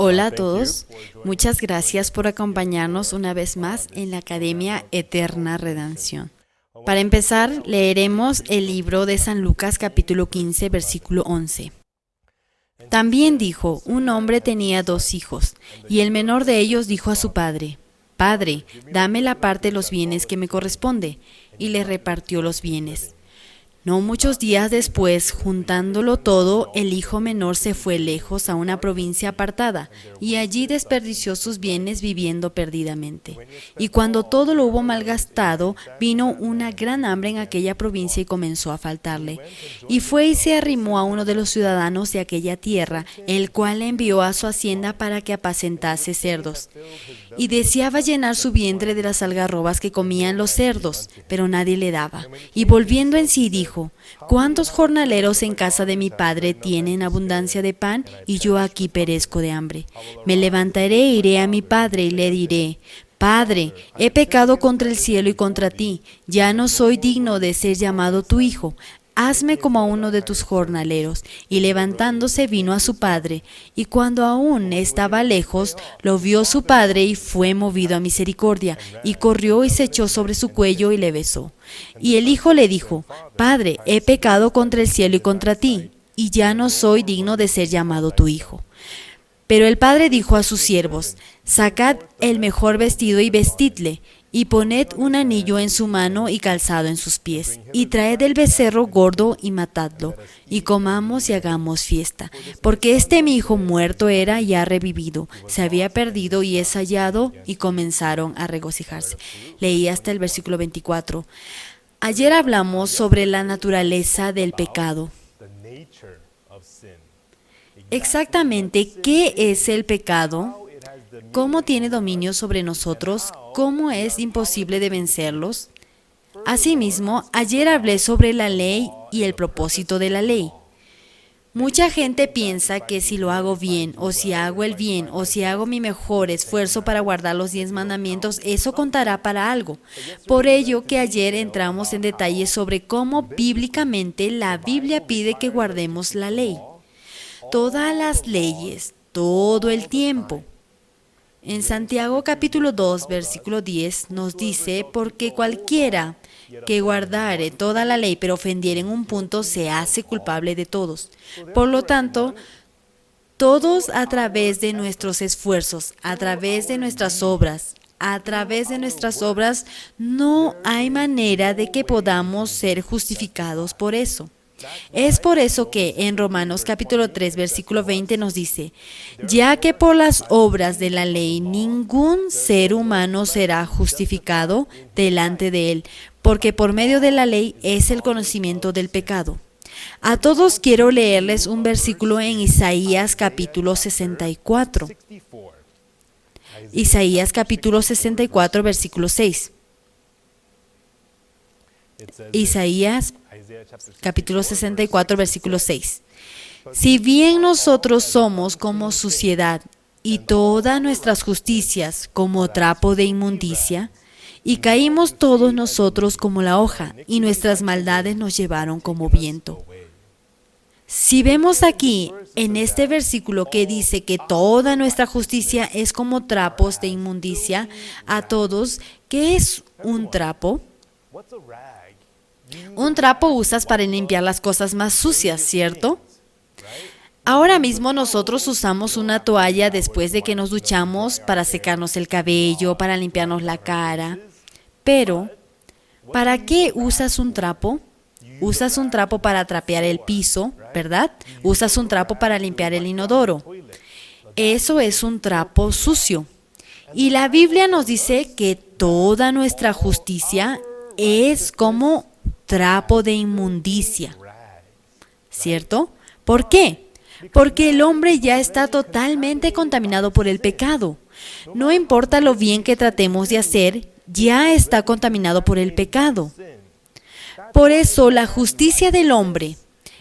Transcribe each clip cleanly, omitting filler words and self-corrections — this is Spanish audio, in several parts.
Hola a todos, muchas gracias por acompañarnos una vez más en la Academia Eterna Redención. Para empezar, leeremos el libro de San Lucas capítulo 15, versículo 11. También dijo, un hombre tenía 2 hijos, y el menor de ellos dijo a su padre, «Padre, dame la parte de los bienes que me corresponde», y le repartió los bienes. No muchos días después, juntándolo todo, el hijo menor se fue lejos a una provincia apartada, y allí desperdició sus bienes viviendo perdidamente. Y cuando todo lo hubo malgastado, vino una gran hambre en aquella provincia y comenzó a faltarle. Y fue y se arrimó a uno de los ciudadanos de aquella tierra, el cual le envió a su hacienda para que apacentase cerdos. Y deseaba llenar su vientre de las algarrobas que comían los cerdos, pero nadie le daba. Y volviendo en sí dijo, ¿cuántos jornaleros en casa de mi padre tienen abundancia de pan y yo aquí perezco de hambre? Me levantaré e iré a mi padre y le diré, Padre, he pecado contra el cielo y contra ti, ya no soy digno de ser llamado tu hijo. Hazme como a uno de tus jornaleros. Y levantándose vino a su padre, y cuando aún estaba lejos, lo vio su padre y fue movido a misericordia, y corrió y se echó sobre su cuello y le besó. Y el hijo le dijo, Padre, he pecado contra el cielo y contra ti, y ya no soy digno de ser llamado tu hijo. Pero el padre dijo a sus siervos, sacad el mejor vestido y vestidle, y poned un anillo en su mano y calzado en sus pies, y traed el becerro gordo y matadlo, y comamos y hagamos fiesta. Porque mi hijo muerto era y ha revivido, se había perdido y es hallado, y comenzaron a regocijarse. Leí hasta el versículo 24. Ayer hablamos sobre la naturaleza del pecado. Exactamente, ¿qué es el pecado? ¿Cómo tiene dominio sobre nosotros? ¿Cómo es imposible de vencerlos? Asimismo, ayer hablé sobre la ley y el propósito de la ley. Mucha gente piensa que si lo hago bien, o si hago el bien, o si hago mi mejor esfuerzo para guardar los 10 mandamientos, eso contará para algo. Por ello que ayer entramos en detalles sobre cómo bíblicamente la Biblia pide que guardemos la ley. Todas las leyes, todo el tiempo. En Santiago capítulo 2, versículo 10 nos dice, porque cualquiera que guardare toda la ley pero ofendiere en un punto se hace culpable de todos. Por lo tanto, todos a través de nuestros esfuerzos, a través de nuestras obras, no hay manera de que podamos ser justificados por eso. Es por eso que en Romanos capítulo 3, versículo 20 nos dice, ya que por las obras de la ley ningún ser humano será justificado delante de él, porque por medio de la ley es el conocimiento del pecado. A todos quiero leerles un versículo en Isaías capítulo 64. Isaías capítulo 64, versículo 6. Isaías capítulo 64, versículo 6. Si bien nosotros somos como suciedad y todas nuestras justicias como trapo de inmundicia, y caímos todos nosotros como la hoja, y nuestras maldades nos llevaron como viento. Si vemos aquí en este versículo que dice que toda nuestra justicia es como trapos de inmundicia, a todos, ¿qué es un trapo? Un trapo usas para limpiar las cosas más sucias, ¿cierto? Ahora mismo nosotros usamos una toalla después de que nos duchamos para secarnos el cabello, para limpiarnos la cara. Pero, ¿para qué usas un trapo? Usas un trapo para trapear el piso, ¿verdad? Usas un trapo para limpiar el inodoro. Eso es un trapo sucio. Y la Biblia nos dice que toda nuestra justicia es como trapo de inmundicia, ¿cierto? ¿Por qué? Porque el hombre ya está totalmente contaminado por el pecado. No importa lo bien que tratemos de hacer, ya está contaminado por el pecado. Por eso la justicia del hombre,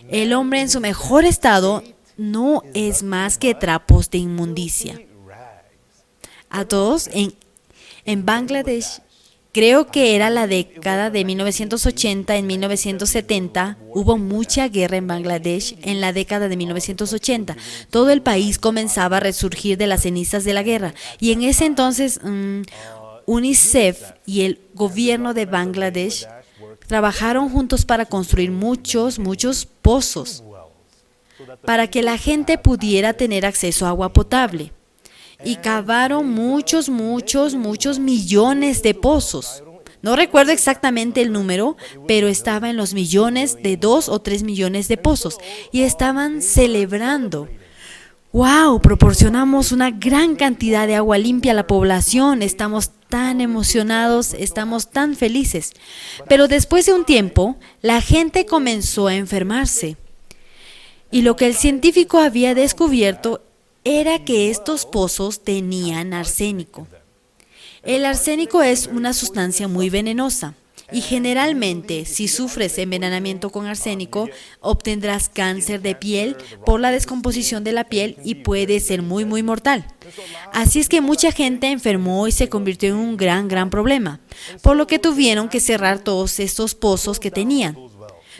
el hombre en su mejor estado, no es más que trapos de inmundicia. A todos en Bangladesh Creo que era la década de 1980, en 1970, hubo mucha guerra en Bangladesh en la década de 1980. Todo el país comenzaba a resurgir de las cenizas de la guerra. Y en ese entonces, UNICEF y el gobierno de Bangladesh trabajaron juntos para construir muchos pozos, para que la gente pudiera tener acceso a agua potable. Y cavaron muchos millones de pozos. No recuerdo exactamente el número, pero estaba en los millones, de 2 o 3 millones de pozos. Y estaban celebrando. ¡Wow! Proporcionamos una gran cantidad de agua limpia a la población. Estamos tan emocionados, estamos tan felices. Pero después de un tiempo, la gente comenzó a enfermarse. Y lo que el científico había descubierto era que estos pozos tenían arsénico. El arsénico es una sustancia muy venenosa y generalmente si sufres envenenamiento con arsénico obtendrás cáncer de piel por la descomposición de la piel y puede ser muy mortal. Así es que mucha gente enfermó y se convirtió en un gran problema, por lo que tuvieron que cerrar todos estos pozos que tenían.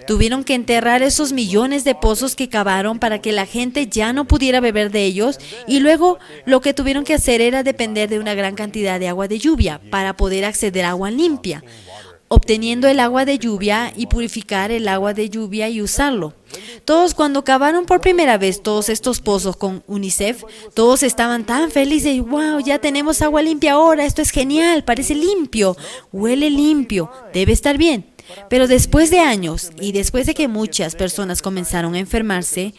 Tuvieron que enterrar esos millones de pozos que cavaron para que la gente ya no pudiera beber de ellos y luego lo que tuvieron que hacer era depender de una gran cantidad de agua de lluvia para poder acceder a agua limpia, obteniendo el agua de lluvia y purificar el agua de lluvia y usarlo. Todos cuando cavaron por primera vez todos estos pozos con UNICEF, todos estaban tan felices, wow, ya tenemos agua limpia ahora, esto es genial, parece limpio, huele limpio, debe estar bien. Pero después de años y después de que muchas personas comenzaron a enfermarse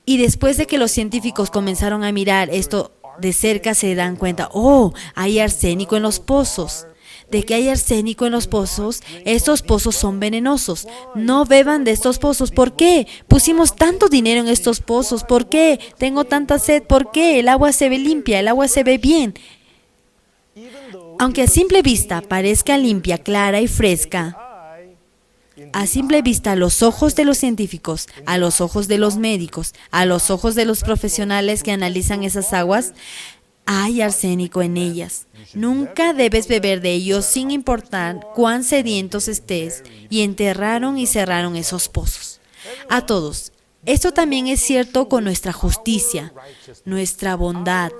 y después de que los científicos comenzaron a mirar esto de cerca se dan cuenta, oh, hay arsénico en los pozos. De que hay arsénico en los pozos, estos pozos son venenosos. No beban de estos pozos. ¿Por qué? Pusimos tanto dinero en estos pozos. ¿Por qué? Tengo tanta sed. ¿Por qué? El agua se ve limpia, el agua se ve bien. Aunque a simple vista parezca limpia, clara y fresca, a simple vista, a los ojos de los científicos, a los ojos de los médicos, a los ojos de los profesionales que analizan esas aguas, hay arsénico en ellas. Nunca debes beber de ellos sin importar cuán sedientos estés. Y enterraron y cerraron esos pozos. A todos. Esto también es cierto con nuestra justicia, nuestra bondad.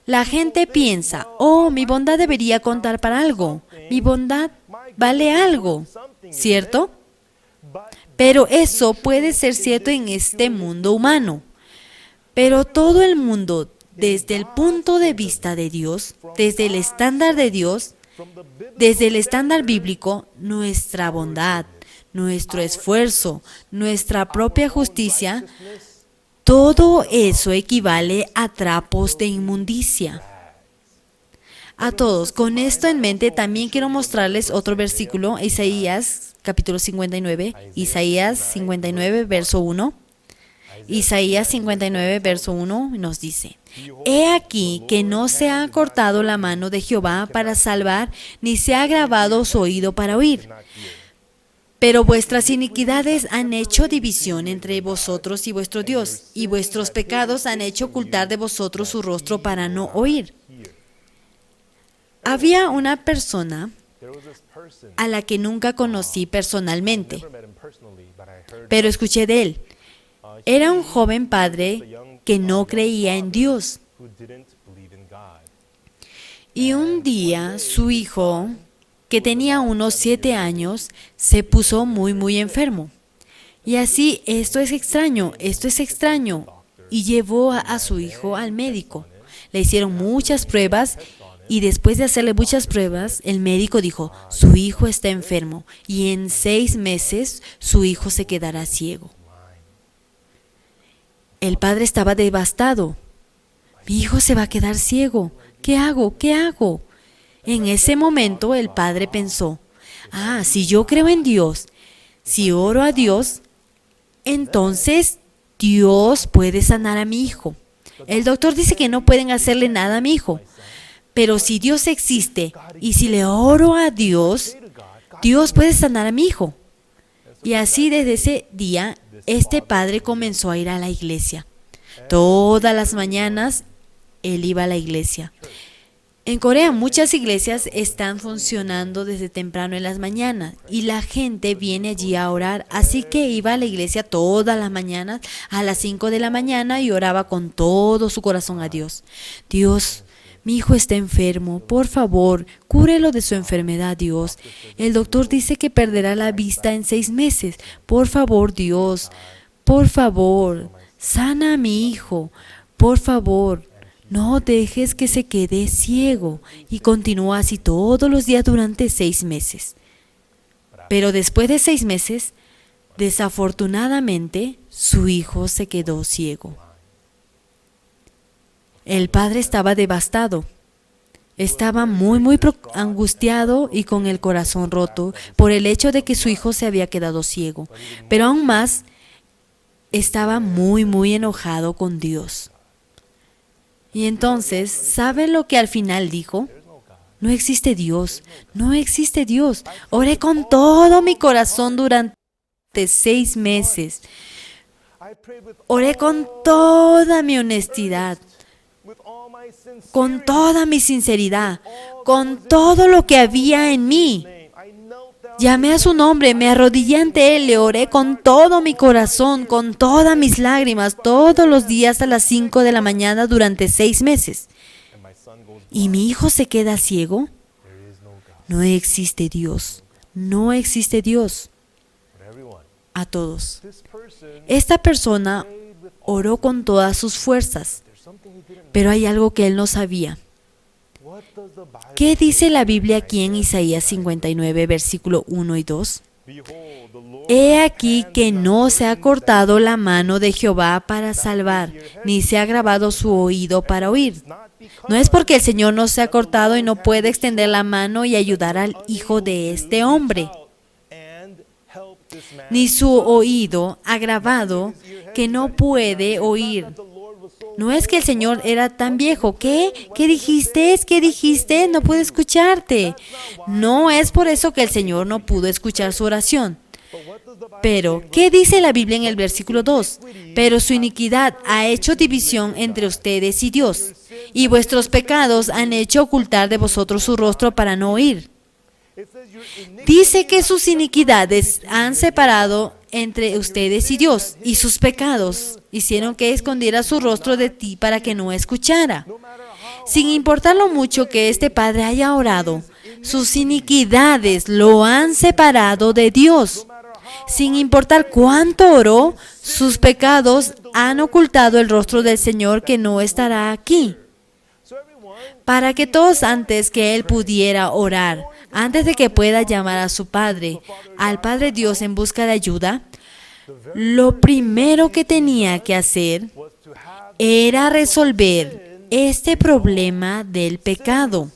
La gente piensa, oh, mi bondad debería contar para algo. Mi bondad vale algo, ¿cierto? Pero eso puede ser cierto en este mundo humano. Pero todo el mundo, desde el punto de vista de Dios, desde el estándar de Dios, desde el estándar bíblico, nuestra bondad, nuestro esfuerzo, nuestra propia justicia, todo eso equivale a trapos de inmundicia. A todos, con esto en mente, también quiero mostrarles otro versículo, Isaías capítulo 59, Isaías 59, verso 1. Isaías 59, verso 1 nos dice: He aquí que no se ha cortado la mano de Jehová para salvar, ni se ha agravado su oído para oír. Pero vuestras iniquidades han hecho división entre vosotros y vuestro Dios, y vuestros pecados han hecho ocultar de vosotros su rostro para no oír. Había una persona a la que nunca conocí personalmente, pero escuché de él. Era un joven padre que no creía en Dios. Y un día su hijo, que tenía unos 7 años, se puso muy enfermo. Y así, esto es extraño, y llevó a su hijo al médico. Le hicieron muchas pruebas y después de hacerle muchas pruebas, el médico dijo, su hijo está enfermo y en 6 meses su hijo se quedará ciego. El padre estaba devastado. Mi hijo se va a quedar ciego. ¿Qué hago? ¿Qué hago? En ese momento el padre pensó, si yo creo en Dios, si oro a Dios, entonces Dios puede sanar a mi hijo. El doctor dice que no pueden hacerle nada a mi hijo, pero si Dios existe y si le oro a Dios, Dios puede sanar a mi hijo. Y así desde ese día, este padre comenzó a ir a la iglesia. Todas las mañanas él iba a la iglesia. En Corea muchas iglesias están funcionando desde temprano en las mañanas y la gente viene allí a orar, así que iba a la iglesia todas las mañanas a las 5 de la mañana y oraba con todo su corazón a Dios. Dios, mi hijo está enfermo, por favor, cúrelo de su enfermedad, Dios. El doctor dice que perderá la vista en 6 meses. Por favor, Dios, por favor, sana a mi hijo, por favor. No dejes que se quede ciego. Y continúa así todos los días durante 6 meses. Pero después de 6 meses, desafortunadamente, su hijo se quedó ciego. El padre estaba devastado. Estaba muy angustiado y con el corazón roto por el hecho de que su hijo se había quedado ciego. Pero aún más, estaba muy enojado con Dios. Y entonces, ¿saben lo que al final dijo? No existe Dios, no existe Dios. Oré con todo mi corazón durante 6 meses. Oré con toda mi honestidad, con toda mi sinceridad, con todo lo que había en mí. Llamé a su nombre, me arrodillé ante él, le oré con todo mi corazón, con todas mis lágrimas, todos los días a las 5 de la mañana durante 6 meses. ¿Y mi hijo se queda ciego? No existe Dios, no existe Dios. A todos. Esta persona oró con todas sus fuerzas, pero hay algo que él no sabía. ¿Qué dice la Biblia aquí en Isaías 59, versículo 1 y 2? He aquí que no se ha cortado la mano de Jehová para salvar, ni se ha agravado su oído para oír. No es porque el Señor no se ha cortado y no puede extender la mano y ayudar al hijo de este hombre, ni su oído agravado que no puede oír. No es que el Señor era tan viejo. ¿Qué? ¿Qué dijiste? ¿Qué dijiste? No pude escucharte. No es por eso que el Señor no pudo escuchar su oración. Pero, ¿qué dice la Biblia en el versículo 2? Pero su iniquidad ha hecho división entre ustedes y Dios, y vuestros pecados han hecho ocultar de vosotros su rostro para no oír. Dice que sus iniquidades han separado entre ustedes y Dios, y sus pecados hicieron que escondiera su rostro de ti para que no escuchara. Sin importar lo mucho que este padre haya orado, sus iniquidades lo han separado de Dios. Sin importar cuánto oró, sus pecados han ocultado el rostro del Señor que no estará aquí. Para que todos antes que él pudiera orar, antes de que pueda llamar a su Padre, al Padre Dios en busca de ayuda, lo primero que tenía que hacer era resolver este problema del pecado.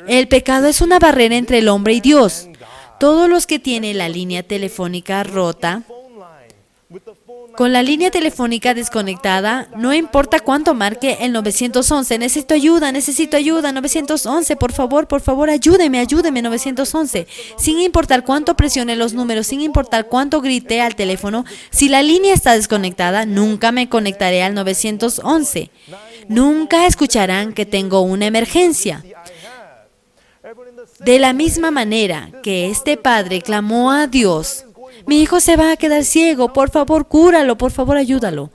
El pecado es una barrera entre el hombre y Dios. Todos los que tienen la línea telefónica rota, con la línea telefónica desconectada, no importa cuánto marque el 911, necesito ayuda, 911, por favor, ayúdeme, 911. Sin importar cuánto presione los números, sin importar cuánto grite al teléfono, si la línea está desconectada, nunca me conectaré al 911. Nunca escucharán que tengo una emergencia. De la misma manera que este padre clamó a Dios, mi hijo se va a quedar ciego, por favor, cúralo, por favor, ayúdalo.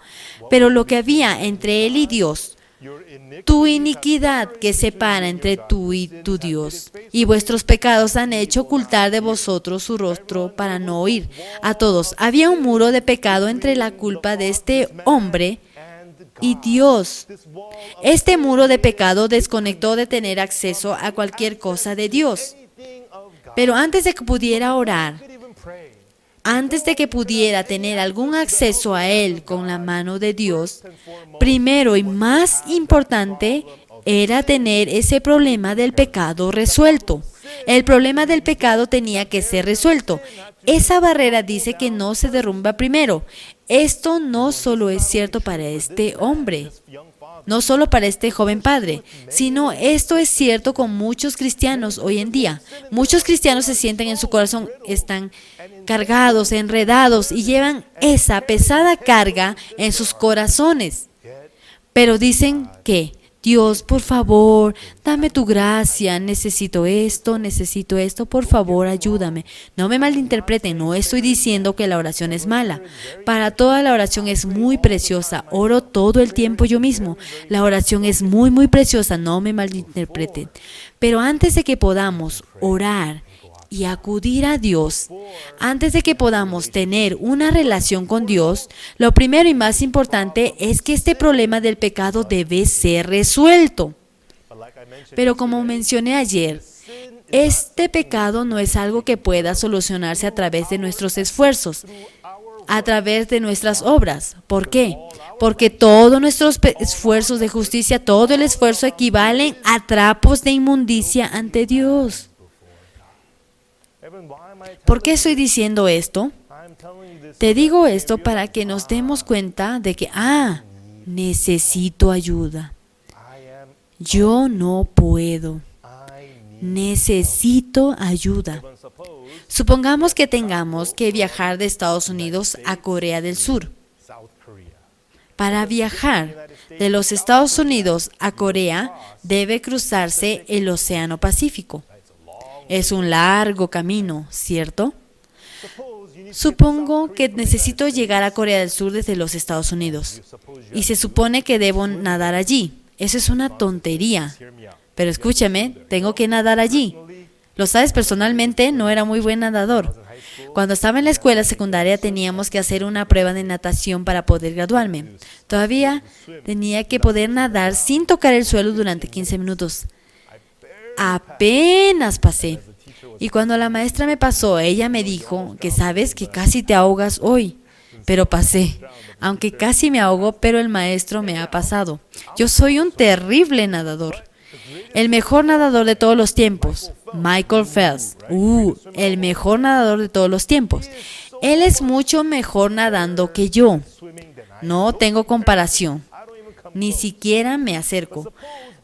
Pero lo que había entre él y Dios, tu iniquidad que separa entre tú y tu Dios, y vuestros pecados han hecho ocultar de vosotros su rostro para no oír. A todos, había un muro de pecado entre la culpa de este hombre y Dios. Este muro de pecado desconectó de tener acceso a cualquier cosa de Dios. Pero antes de que pudiera orar, antes de que pudiera tener algún acceso a él con la mano de Dios, primero y más importante era tener ese problema del pecado resuelto. El problema del pecado tenía que ser resuelto. Esa barrera dice que no se derrumba primero. Esto no solo es cierto para este hombre, no solo para este joven padre, sino esto es cierto con muchos cristianos hoy en día. Muchos cristianos se sienten en su corazón, están cargados, enredados y llevan esa pesada carga en sus corazones. Pero dicen que Dios, por favor, dame tu gracia, necesito esto, por favor, ayúdame. No me malinterpreten, no estoy diciendo que la oración es mala. Para toda la oración es muy preciosa, oro todo el tiempo yo mismo. La oración es muy, muy preciosa, no me malinterpreten. Pero antes de que podamos orar y acudir a Dios, antes de que podamos tener una relación con Dios, lo primero y más importante es que este problema del pecado debe ser resuelto. Pero como mencioné ayer, este pecado no es algo que pueda solucionarse a través de nuestros esfuerzos, a través de nuestras obras. ¿Por qué? Porque todos nuestros esfuerzos de justicia, todo el esfuerzo equivalen a trapos de inmundicia ante Dios. ¿Por qué estoy diciendo esto? Te digo esto para que nos demos cuenta de que, necesito ayuda. Yo no puedo. Necesito ayuda. Supongamos que tengamos que viajar de Estados Unidos a Corea del Sur. Para viajar de los Estados Unidos a Corea, debe cruzarse el Océano Pacífico. Es un largo camino, ¿cierto? Supongo que necesito llegar a Corea del Sur desde los Estados Unidos. Y se supone que debo nadar allí. Eso es una tontería. Pero escúchame, tengo que nadar allí. Lo sabes, personalmente no era muy buen nadador. Cuando estaba en la escuela secundaria teníamos que hacer una prueba de natación para poder graduarme. Todavía tenía que poder nadar sin tocar el suelo durante 15 minutos. Apenas pasé. Y cuando la maestra me pasó, ella me dijo que sabes que casi te ahogas hoy. Pero pasé. Aunque casi me ahogo, pero el maestro me ha pasado. Yo soy un terrible nadador. El mejor nadador de todos los tiempos, Michael Phelps. El mejor nadador de todos los tiempos. Él es mucho mejor nadando que yo. No tengo comparación. Ni siquiera me acerco.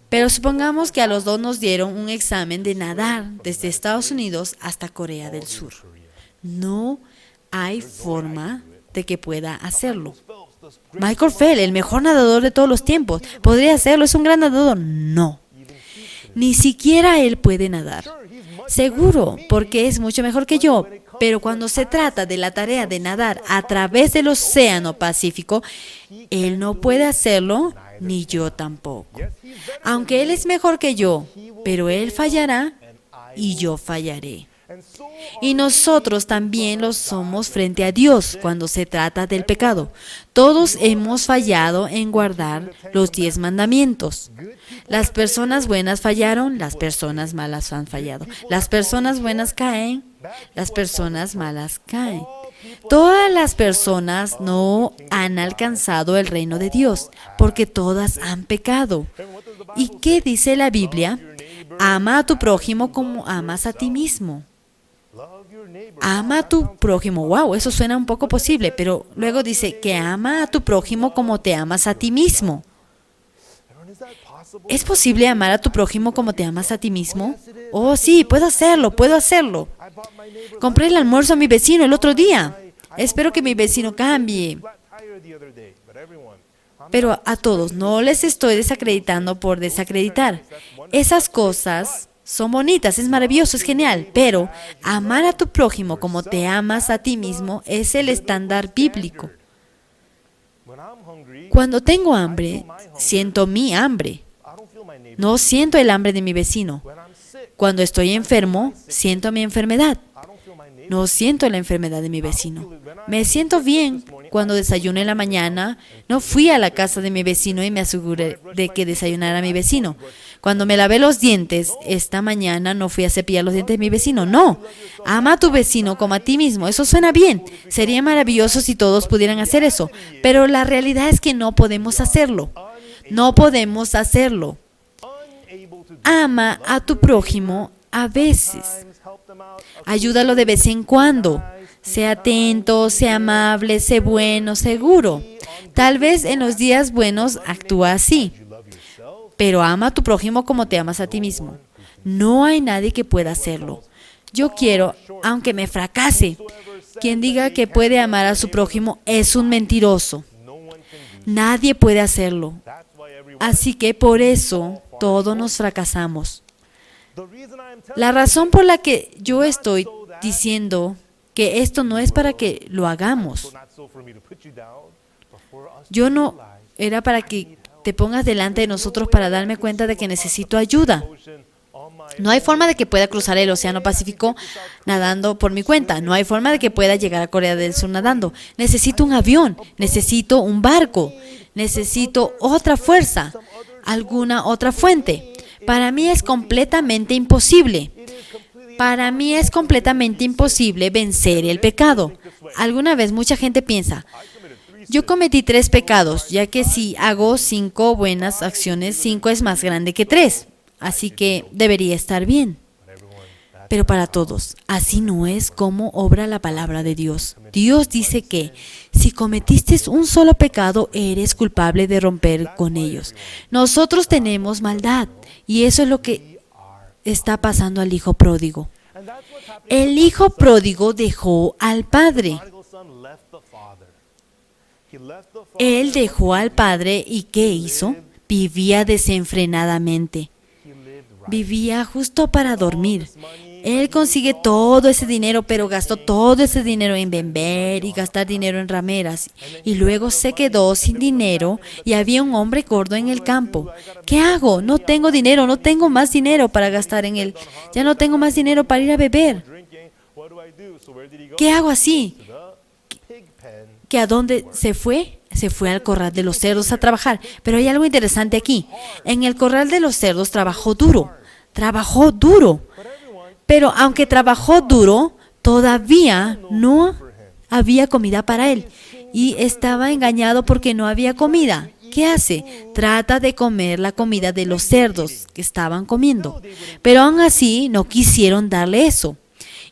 Pero supongamos que a los dos nos dieron un examen de nadar desde Estados Unidos hasta Corea del Sur. No hay forma de que pueda hacerlo. Michael Phelps, el mejor nadador de todos los tiempos, ¿podría hacerlo? ¿Es un gran nadador? No. Ni siquiera él puede nadar. Seguro, porque es mucho mejor que yo. Pero cuando se trata de la tarea de nadar a través del Océano Pacífico, él no puede hacerlo, ni yo tampoco. Aunque él es mejor que yo, pero él fallará y yo fallaré. Y nosotros también lo somos frente a Dios cuando se trata del pecado. Todos hemos fallado en guardar los 10 mandamientos. Las personas buenas fallaron, las personas malas han fallado. Las personas buenas caen, las personas malas caen. Todas las personas no han alcanzado el reino de Dios, porque todas han pecado. ¿Y qué dice la Biblia? Ama a tu prójimo como amas a ti mismo. Ama a tu prójimo. Wow, eso suena un poco posible, pero luego dice que ama a tu prójimo como te amas a ti mismo. ¿Es posible amar a tu prójimo como te amas a ti mismo? Oh, sí, puedo hacerlo. Compré el almuerzo a mi vecino el otro día. Espero que mi vecino cambie. Pero a todos, no les estoy desacreditando por desacreditar. Esas cosas son bonitas, es maravilloso, es genial. Pero amar a tu prójimo como te amas a ti mismo es el estándar bíblico. Cuando tengo hambre, siento mi hambre. No siento el hambre de mi vecino. Cuando estoy enfermo, siento mi enfermedad. No siento la enfermedad de mi vecino. Me siento bien cuando desayuno en la mañana. No fui a la casa de mi vecino y me aseguré de que desayunara mi vecino. Cuando me lavé los dientes esta mañana, no fui a cepillar los dientes de mi vecino. No. Ama a tu vecino como a ti mismo. Eso suena bien. Sería maravilloso si todos pudieran hacer eso. Pero la realidad es que no podemos hacerlo. No podemos hacerlo. Ama a tu prójimo a veces. Ayúdalo de vez en cuando. Sé atento, sé amable, sé bueno, seguro. Tal vez en los días buenos actúa así. Pero ama a tu prójimo como te amas a ti mismo. No hay nadie que pueda hacerlo. Yo quiero, aunque me fracase, quien diga que puede amar a su prójimo es un mentiroso. Nadie puede hacerlo. Así que por eso todos nos fracasamos. La razón por la que yo estoy diciendo que esto no es para que lo hagamos. Yo no era para que te pongas delante de nosotros para darme cuenta de que necesito ayuda. No hay forma de que pueda cruzar el Océano Pacífico nadando por mi cuenta. No hay forma de que pueda llegar a Corea del Sur nadando. Necesito un avión, necesito un barco, necesito otra fuerza, alguna otra fuente. Para mí es completamente imposible. Para mí es completamente imposible vencer el pecado. Alguna vez mucha gente piensa, yo cometí 3 pecados, ya que si hago 5 buenas acciones, 5 es más grande que 3. Así que debería estar bien. Pero para todos, así no es como obra la palabra de Dios. Dios dice que si cometiste un solo pecado, eres culpable de romper con ellos. Nosotros tenemos maldad y eso es lo que está pasando al hijo pródigo. El hijo pródigo dejó al padre. Él dejó al padre y ¿qué hizo? Vivía desenfrenadamente. Vivía justo para dormir. Él consigue todo ese dinero, pero gastó todo ese dinero en beber y gastar dinero en rameras. Y luego se quedó sin dinero y había un hombre gordo en el campo. ¿Qué hago? No tengo dinero, no tengo más dinero para gastar en él. Ya no tengo más dinero para ir a beber. ¿Qué hago así? ¿Que a dónde se fue? Se fue al corral de los cerdos a trabajar. Pero hay algo interesante aquí. En el corral de los cerdos trabajó duro. Trabajó duro. Pero aunque trabajó duro, todavía no había comida para él. Y estaba engañado porque no había comida. ¿Qué hace? Trata de comer la comida de los cerdos que estaban comiendo. Pero aún así no quisieron darle eso.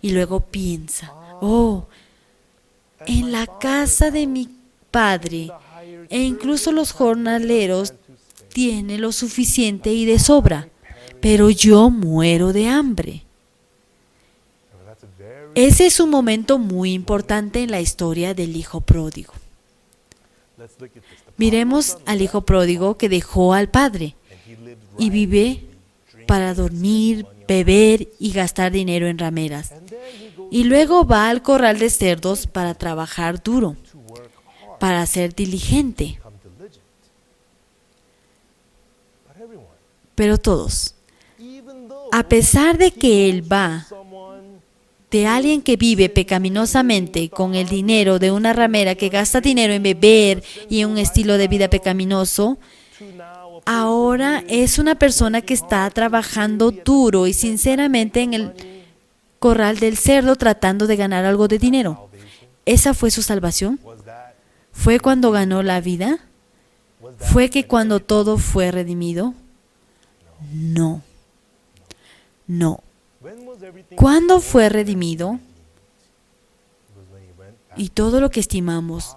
Y luego piensa, oh, en la casa de mi padre, e incluso los jornaleros tienen lo suficiente y de sobra, pero yo muero de hambre. Ese es un momento muy importante en la historia del hijo pródigo. Miremos al hijo pródigo que dejó al padre y vive para dormir, beber y gastar dinero en rameras. Y luego va al corral de cerdos para trabajar duro, para ser diligente. Pero todos, a pesar de que él va de alguien que vive pecaminosamente con el dinero de una ramera que gasta dinero en beber y en un estilo de vida pecaminoso, ahora es una persona que está trabajando duro y sinceramente en el corral del cerdo tratando de ganar algo de dinero. ¿Esa fue su salvación? ¿Fue cuando ganó la vida? ¿Fue que cuando todo fue redimido? No. No. ¿Cuándo fue redimido? Y todo lo que estimamos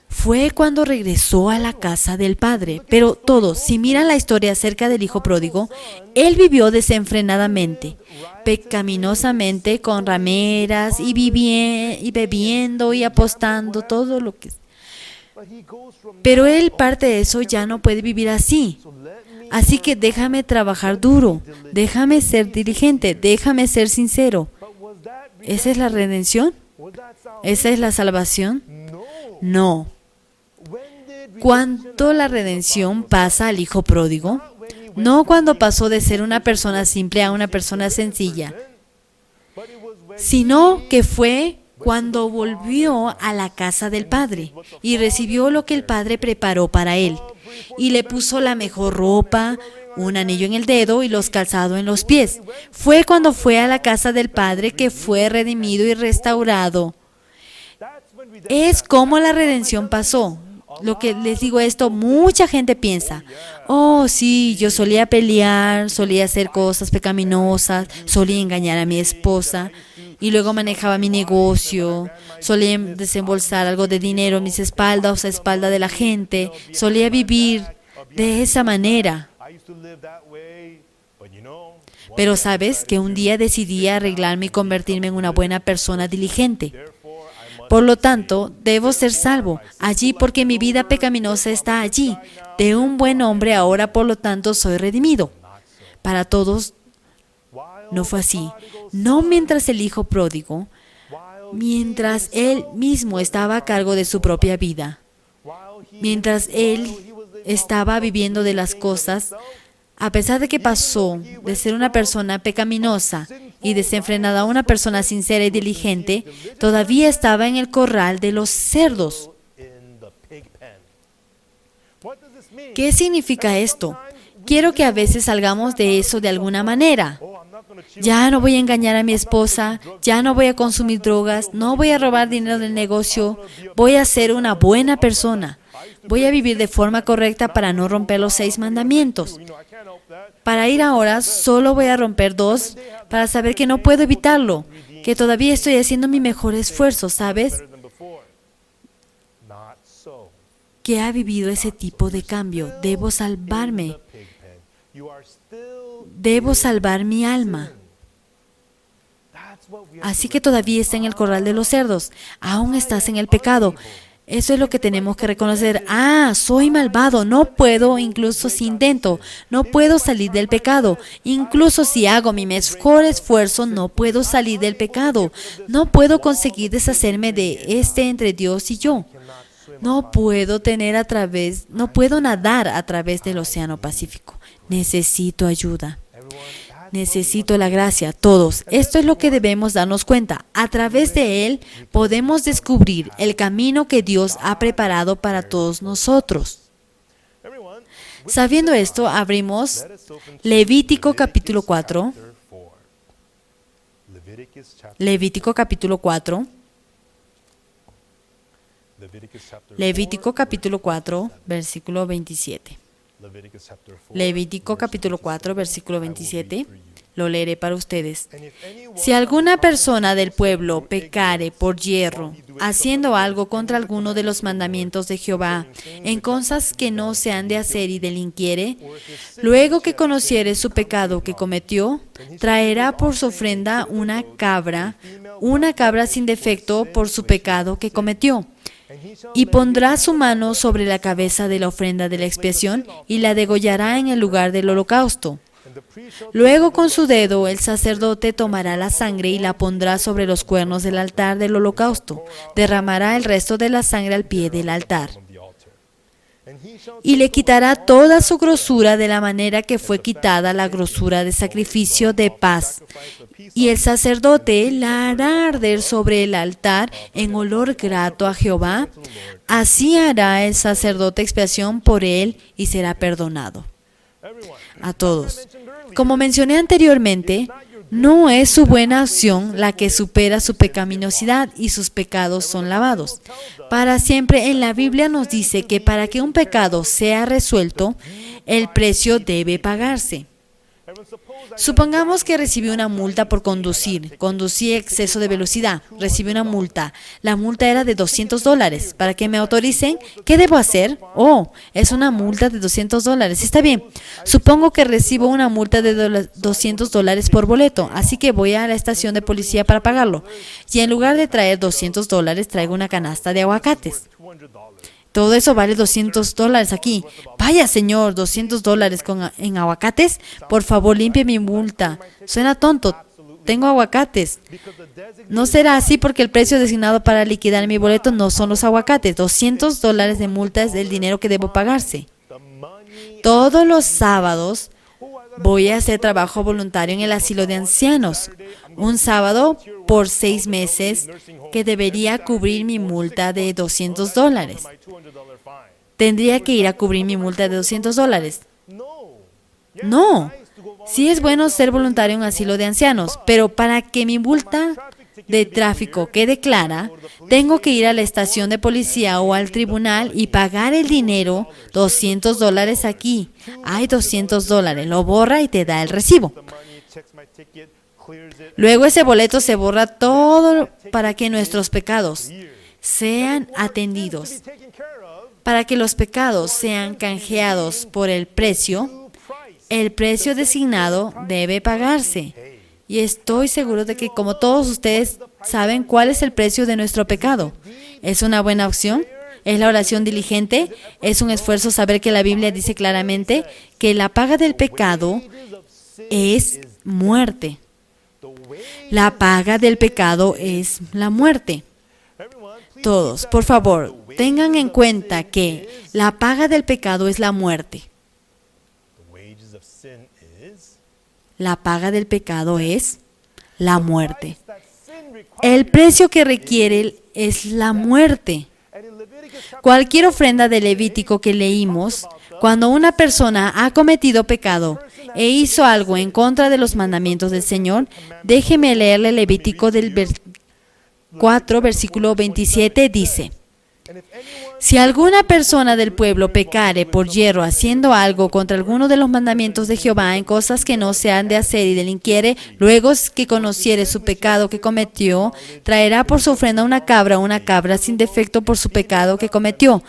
fue cuando regresó a la casa del Padre. Pero todos, si miran la historia acerca del hijo pródigo, él vivió desenfrenadamente, pecaminosamente, con rameras y bebiendo y apostando, todo lo que... Pero él, parte de eso, ya no puede vivir así. Así que déjame trabajar duro, déjame ser diligente, déjame ser sincero. ¿Esa es la redención? ¿Esa es la salvación? No. ¿Cuándo la redención pasa al hijo pródigo? No cuando pasó de ser una persona simple a una persona sencilla, sino que fue cuando volvió a la casa del Padre y recibió lo que el Padre preparó para él. Y le puso la mejor ropa, un anillo en el dedo y los calzados en los pies. Fue cuando fue a la casa del Padre que fue redimido y restaurado. Es como la redención pasó. Lo que les digo esto, mucha gente piensa, oh sí, yo solía pelear, solía hacer cosas pecaminosas, solía engañar a mi esposa y luego manejaba mi negocio, solía desembolsar algo de dinero en mis espaldas o a espalda de la gente, solía vivir de esa manera. Pero sabes que un día decidí arreglarme y convertirme en una buena persona diligente. Por lo tanto, debo ser salvo allí porque mi vida pecaminosa está allí. De un buen hombre ahora, por lo tanto, soy redimido. Para todos no fue así. No mientras el hijo pródigo, mientras él mismo estaba a cargo de su propia vida, mientras él estaba viviendo de las cosas, a pesar de que pasó de ser una persona pecaminosa y desenfrenada a una persona sincera y diligente, todavía estaba en el corral de los cerdos. ¿Qué significa esto? Quiero que a veces salgamos de eso de alguna manera. Ya no voy a engañar a mi esposa, ya no voy a consumir drogas, no voy a robar dinero del negocio, voy a ser una buena persona. Voy a vivir de forma correcta para no romper los 6 mandamientos. Para ir ahora, solo voy a romper 2 para saber que no puedo evitarlo, que todavía estoy haciendo mi mejor esfuerzo, ¿sabes? Que ha vivido ese tipo de cambio. Debo salvarme. Debo salvar mi alma. Así que todavía está en el corral de los cerdos. Aún estás en el pecado. Eso es lo que tenemos que reconocer. Soy malvado. No puedo, incluso si intento. No puedo salir del pecado. Incluso si hago mi mejor esfuerzo, no puedo salir del pecado. No puedo conseguir deshacerme de entre Dios y yo. No puedo nadar a través del Océano Pacífico. Necesito ayuda. Necesito la gracia, todos. Esto es lo que debemos darnos cuenta. A través de Él podemos descubrir el camino que Dios ha preparado para todos nosotros. Sabiendo esto, abrimos Levítico capítulo 4. Levítico capítulo 4. Levítico capítulo 4, versículo 27. Levítico capítulo 4, versículo 27. Lo leeré para ustedes. Si alguna persona del pueblo pecare por yerro, haciendo algo contra alguno de los mandamientos de Jehová, en cosas que no se han de hacer y delinquiere, luego que conociere su pecado que cometió, traerá por su ofrenda una cabra sin defecto por su pecado que cometió. Y pondrá su mano sobre la cabeza de la ofrenda de la expiación y la degollará en el lugar del holocausto. Luego con su dedo el sacerdote tomará la sangre y la pondrá sobre los cuernos del altar del holocausto. Derramará el resto de la sangre al pie del altar. Y le quitará toda su grosura de la manera que fue quitada la grosura de sacrificio de paz. Y el sacerdote la hará arder sobre el altar en olor grato a Jehová. Así hará el sacerdote expiación por él y será perdonado. A todos. Como mencioné anteriormente, no es su buena acción la que supera su pecaminosidad y sus pecados son lavados. Para siempre en la Biblia nos dice que para que un pecado sea resuelto, el precio debe pagarse. Supongamos que recibí una multa por conducí exceso de velocidad, recibí una multa. La multa era de $200. Para que me autoricen, ¿qué debo hacer? Es una multa de $200. Está bien. Supongo que recibo una multa de $200 por boleto, así que voy a la estación de policía para pagarlo. Y en lugar de traer $200, traigo una canasta de aguacates. Todo eso vale $200 aquí. Vaya, señor, $200 en aguacates. Por favor, limpie mi multa. Suena tonto. Tengo aguacates. No será así porque el precio designado para liquidar mi boleto no son los aguacates. $200 de multa es el dinero que debo pagarse. Todos los sábados voy a hacer trabajo voluntario en el asilo de ancianos. Un sábado por 6 meses que debería cubrir mi multa de $200. ¿Tendría que ir a cubrir mi multa de $200? No. Sí es bueno ser voluntario en un asilo de ancianos, pero para que mi multa de tráfico quede clara, tengo que ir a la estación de policía o al tribunal y pagar el dinero, $200 aquí. Hay $200, lo borra y te da el recibo. Luego ese boleto se borra todo para que nuestros pecados sean atendidos. Para que los pecados sean canjeados por el precio designado debe pagarse. Y estoy seguro de que como todos ustedes saben cuál es el precio de nuestro pecado. ¿Es una buena opción? ¿Es la oración diligente? ¿Es un esfuerzo saber que la Biblia dice claramente que la paga del pecado es muerte? La paga del pecado es la muerte. Todos, por favor, tengan en cuenta que la paga del pecado es la muerte. La paga del pecado es la muerte. El precio que requiere es la muerte. Cualquier ofrenda de Levítico que leímos, cuando una persona ha cometido pecado e hizo algo en contra de los mandamientos del Señor, déjeme leerle Levítico del 4, versículo 27, dice: si alguna persona del pueblo pecare por yerro haciendo algo contra alguno de los mandamientos de Jehová en cosas que no se han de hacer y delinquiere, luego que conociere su pecado que cometió, traerá por su ofrenda una cabra sin defecto por su pecado que cometió.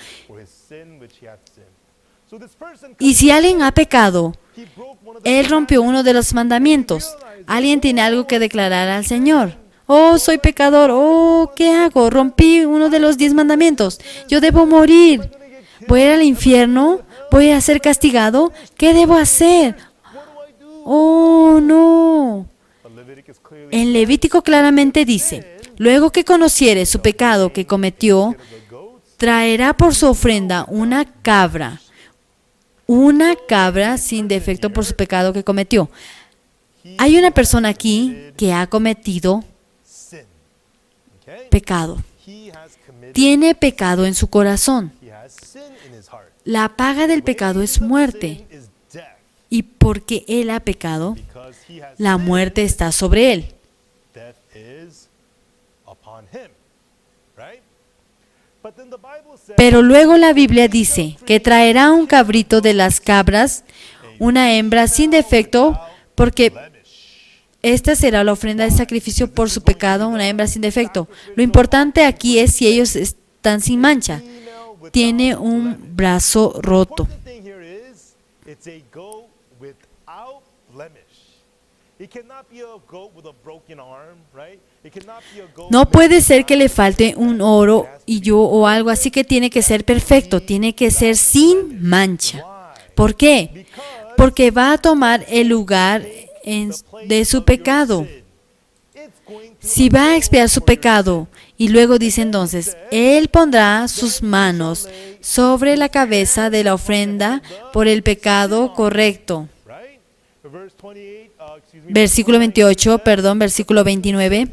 Y si alguien ha pecado, él rompió uno de los mandamientos. Alguien tiene algo que declarar al Señor. Oh, soy pecador. Oh, ¿qué hago? Rompí uno de los 10 mandamientos. Yo debo morir. ¿Voy a ir al infierno? ¿Voy a ser castigado? ¿Qué debo hacer? Oh, no. En Levítico claramente dice: luego que conociere su pecado que cometió, traerá por su ofrenda una cabra sin defecto por su pecado que cometió. Hay una persona aquí que ha cometido pecado. Tiene pecado en su corazón. La paga del pecado es muerte. Y porque él ha pecado, la muerte está sobre él. Pero luego la Biblia dice que traerá un cabrito de las cabras, una hembra sin defecto, porque esta será la ofrenda de sacrificio por su pecado, una hembra sin defecto. Lo importante aquí es si ellos están sin mancha. Tiene un brazo roto. No puede ser que le falte un oro o algo así, que tiene que ser perfecto, tiene que ser sin mancha. ¿Por qué? Porque va a tomar el lugar de su pecado. Si va a expiar su pecado, y luego dice entonces, él pondrá sus manos sobre la cabeza de la ofrenda por el pecado correcto. Versículo 29,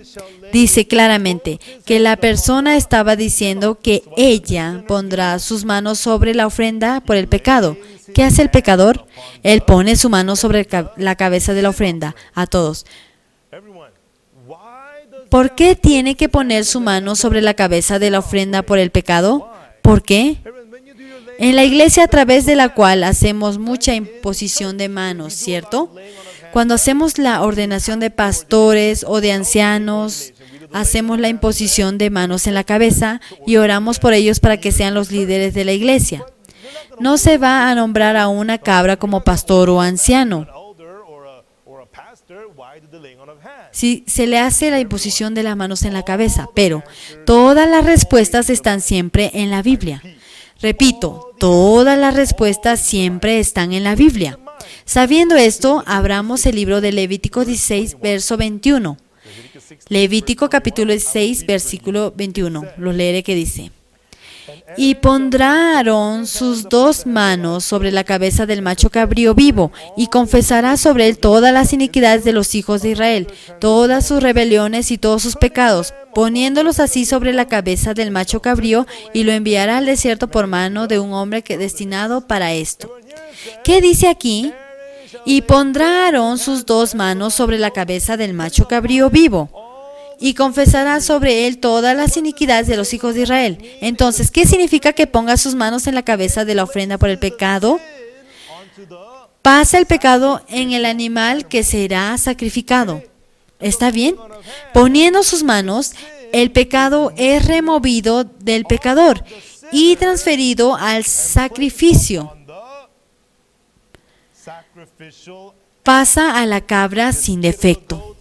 dice claramente que la persona estaba diciendo que ella pondrá sus manos sobre la ofrenda por el pecado. ¿Qué hace el pecador? Él pone su mano sobre la cabeza de la ofrenda. A todos. ¿Por qué tiene que poner su mano sobre la cabeza de la ofrenda por el pecado? ¿Por qué? En la iglesia, a través de la cual hacemos mucha imposición de manos, ¿cierto? Cuando hacemos la ordenación de pastores o de ancianos, hacemos la imposición de manos en la cabeza y oramos por ellos para que sean los líderes de la iglesia. No se va a nombrar a una cabra como pastor o anciano. Si se le hace la imposición de las manos en la cabeza, pero todas las respuestas están siempre en la Biblia. Repito, todas las respuestas siempre están en la Biblia. Sabiendo esto, abramos el libro de Levítico 16, verso 21. Levítico capítulo 16, versículo 21. Lo leeré, que dice: y pondrá Aarón sus 2 manos sobre la cabeza del macho cabrío vivo, y confesará sobre él todas las iniquidades de los hijos de Israel, todas sus rebeliones y todos sus pecados, poniéndolos así sobre la cabeza del macho cabrío, y lo enviará al desierto por mano de un hombre destinado para esto. ¿Qué dice aquí? Y pondrá Aarón sus 2 manos sobre la cabeza del macho cabrío vivo, y confesará sobre él todas las iniquidades de los hijos de Israel. Entonces, ¿qué significa que ponga sus manos en la cabeza de la ofrenda por el pecado? Pasa el pecado en el animal que será sacrificado. ¿Está bien? Poniendo sus manos, el pecado es removido del pecador y transferido al sacrificio. Pasa a la cabra sin defecto.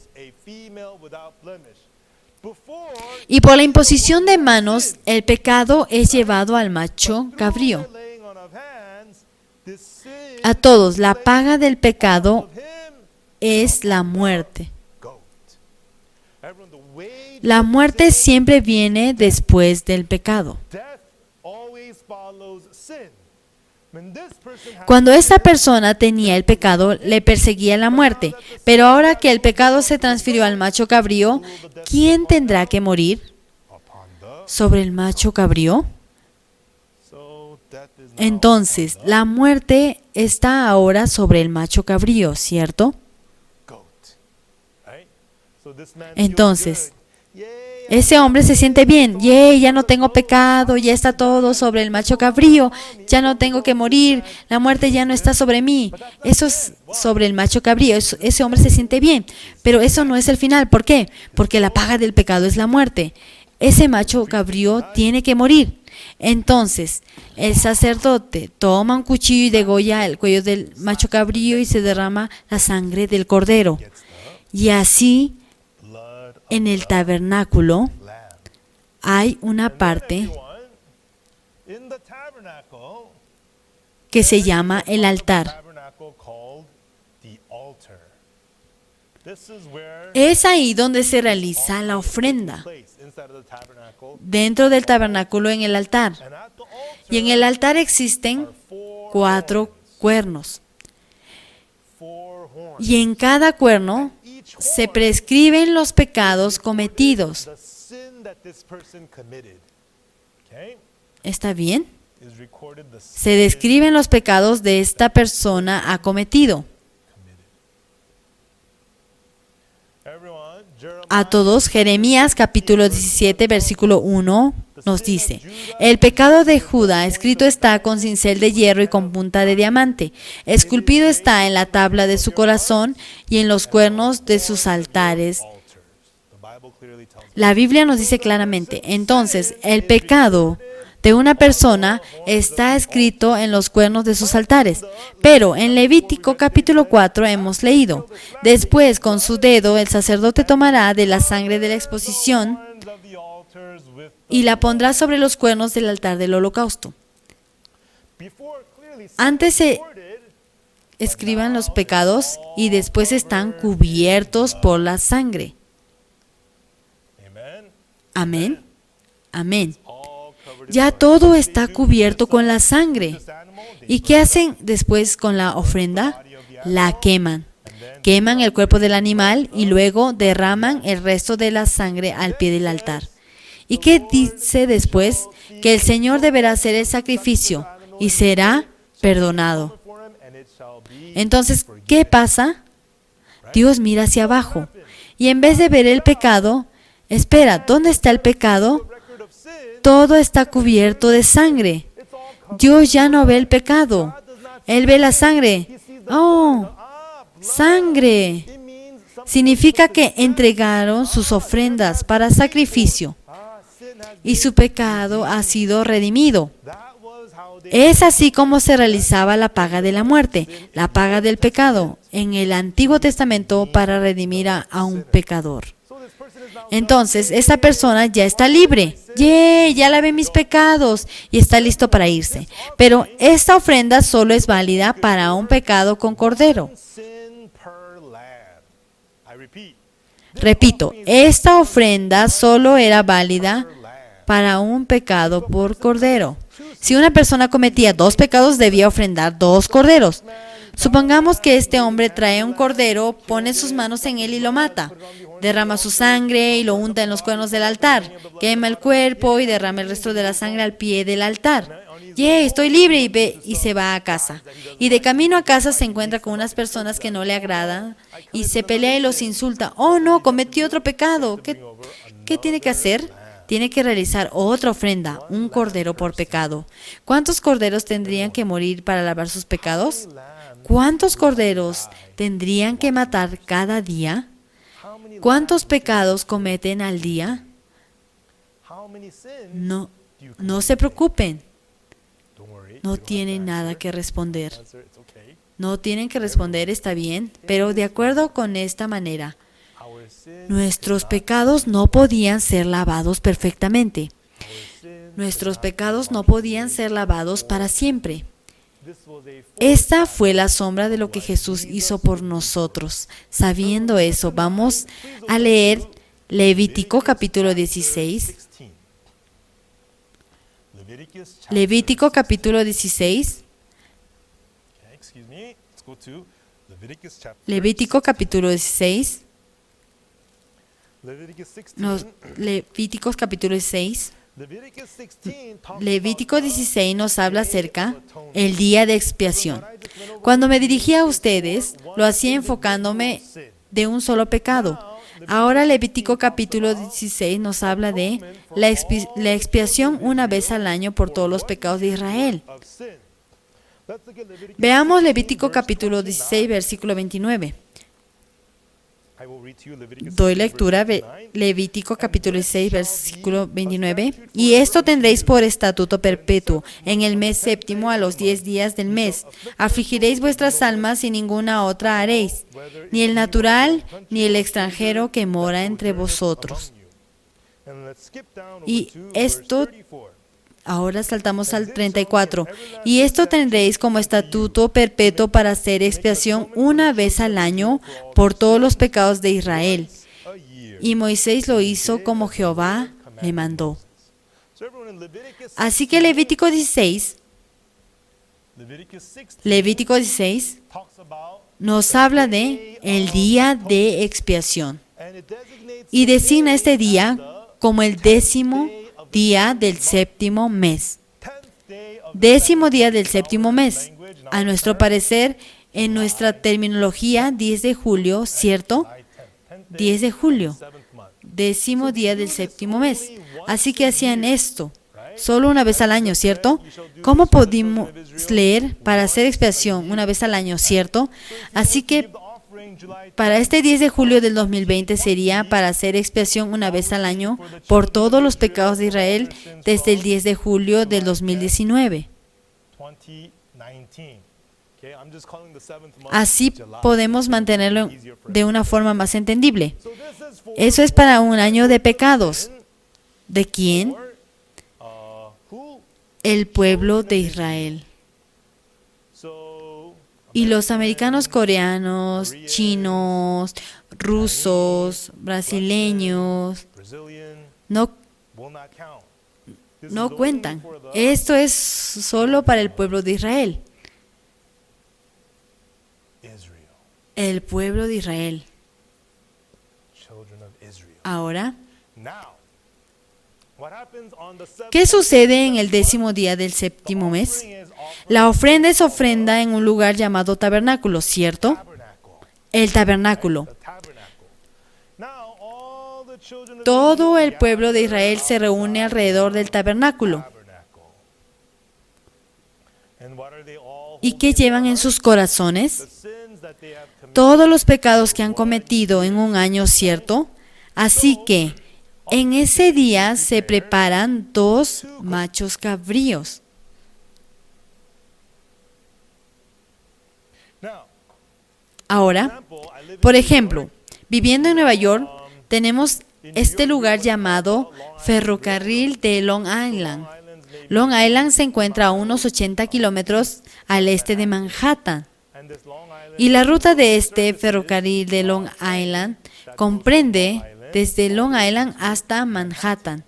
Y por la imposición de manos, el pecado es llevado al macho cabrío. A todos, la paga del pecado es la muerte. La muerte siempre viene después del pecado. Cuando esta persona tenía el pecado, le perseguía la muerte. Pero ahora que el pecado se transfirió al macho cabrío, ¿quién tendrá que morir? ¿Sobre el macho cabrío? Entonces, la muerte está ahora sobre el macho cabrío, ¿cierto? Entonces, ese hombre se siente bien. Ya no tengo pecado, ya está todo sobre el macho cabrío, ya no tengo que morir, la muerte ya no está sobre mí. Eso es sobre el macho cabrío, ese hombre se siente bien. Pero eso no es el final. ¿Por qué? Porque la paga del pecado es la muerte. Ese macho cabrío tiene que morir. Entonces, el sacerdote toma un cuchillo y degolla el cuello del macho cabrío y se derrama la sangre del cordero. Y así, en el tabernáculo hay una parte que se llama el altar. Es ahí donde se realiza la ofrenda, dentro del tabernáculo en el altar. Y en el altar existen 4 cuernos. Y en cada cuerno se prescriben los pecados cometidos. ¿Está bien? Se describen los pecados de esta persona ha cometido. A todos, Jeremías capítulo 17, versículo 1 nos dice: el pecado de Judá escrito está con cincel de hierro y con punta de diamante. Esculpido está en la tabla de su corazón y en los cuernos de sus altares. La Biblia nos dice claramente, entonces, el pecado de una persona está escrito en los cuernos de sus altares. Pero en Levítico capítulo 4 hemos leído: después con su dedo el sacerdote tomará de la sangre de la exposición y la pondrá sobre los cuernos del altar del holocausto. Antes se escriban los pecados y después están cubiertos por la sangre. Amén. Amén. Ya todo está cubierto con la sangre. ¿Y qué hacen después con la ofrenda? La queman. Queman el cuerpo del animal y luego derraman el resto de la sangre al pie del altar. ¿Y qué dice después? Que el Señor deberá hacer el sacrificio y será perdonado. Entonces, ¿qué pasa? Dios mira hacia abajo y en vez de ver el pecado, espera, ¿dónde está el pecado? Todo está cubierto de sangre. Dios ya no ve el pecado. Él ve la sangre. ¡Oh! ¡Sangre! Significa que entregaron sus ofrendas para sacrificio y su pecado ha sido redimido. Es así como se realizaba la paga de la muerte, la paga del pecado, en el Antiguo Testamento para redimir a un pecador. Entonces, esa persona ya está libre. Ya lavé mis pecados y está listo para irse. Pero esta ofrenda solo es válida para un pecado con cordero. Repito, esta ofrenda solo era válida para un pecado por cordero. Si una persona cometía 2 pecados, debía ofrendar 2 corderos. Supongamos que este hombre trae un cordero, pone sus manos en él y lo mata. Derrama su sangre y lo unta en los cuernos del altar. Quema el cuerpo y derrama el resto de la sangre al pie del altar. Estoy libre y se va a casa. Y de camino a casa se encuentra con unas personas que no le agradan y se pelea y los insulta. Oh no, cometí otro pecado. ¿Qué tiene que hacer? Tiene que realizar otra ofrenda, un cordero por pecado. ¿Cuántos corderos tendrían que morir para lavar sus pecados? ¿Cuántos corderos tendrían que matar cada día? ¿Cuántos pecados cometen al día? No se preocupen. No tienen nada que responder. No tienen que responder, está bien, pero de acuerdo con esta manera, Nuestros pecados no podían ser lavados perfectamente. Nuestros pecados no podían ser lavados para siempre. Esta fue la sombra de lo que Jesús hizo por nosotros. Sabiendo eso, vamos a leer Levítico capítulo 16. Levítico capítulo 16. Levítico capítulo 16. Levíticos capítulo 16. Levítico 16 nos habla acerca del día de expiación. Cuando me dirigí a ustedes, lo hacía enfocándome de un solo pecado. Ahora Levítico capítulo 16 nos habla de la expiación una vez al año por todos los pecados de Israel. Veamos Levítico capítulo 16, versículo 29. Doy lectura, Levítico capítulo 16, versículo 29. Y esto tendréis por estatuto perpetuo, en el mes séptimo a los 10 días del mes. Afligiréis vuestras almas y ninguna otra haréis, ni el natural, ni el extranjero que mora entre vosotros. Y esto, ahora saltamos al 34. Y esto tendréis como estatuto perpetuo para hacer expiación una vez al año por todos los pecados de Israel. Y Moisés lo hizo como Jehová le mandó. Así que Levítico 16 nos habla de el día de expiación. Y designa este día como el 10º día del séptimo mes. 10º día del séptimo mes. A nuestro parecer, en nuestra terminología, 10 de julio, ¿cierto? 10 de julio. 10º día del séptimo mes. Así que hacían esto solo una vez al año, ¿cierto? ¿Cómo podemos leer para hacer expiación una vez al año, cierto? Así que para este 10 de julio del 2020 sería para hacer expiación una vez al año por todos los pecados de Israel desde el 10 de julio del 2019. Así podemos mantenerlo de una forma más entendible. Eso es para un año de pecados. ¿De quién? El pueblo de Israel. Y los americanos, coreanos, chinos, rusos, brasileños, no cuentan. Esto es solo para el pueblo de Israel. El pueblo de Israel. Ahora, ¿qué sucede en el 10º día del séptimo mes? La ofrenda es ofrenda en un lugar llamado tabernáculo, ¿cierto? El tabernáculo. Todo el pueblo de Israel se reúne alrededor del tabernáculo. ¿Y qué llevan en sus corazones? Todos los pecados que han cometido en un año, ¿cierto? Así que en ese día se preparan 2 machos cabríos. Ahora, por ejemplo, viviendo en Nueva York, tenemos este lugar llamado Ferrocarril de Long Island. Long Island se encuentra a unos 80 kilómetros al este de Manhattan. Y la ruta de este ferrocarril de Long Island comprende desde Long Island hasta Manhattan,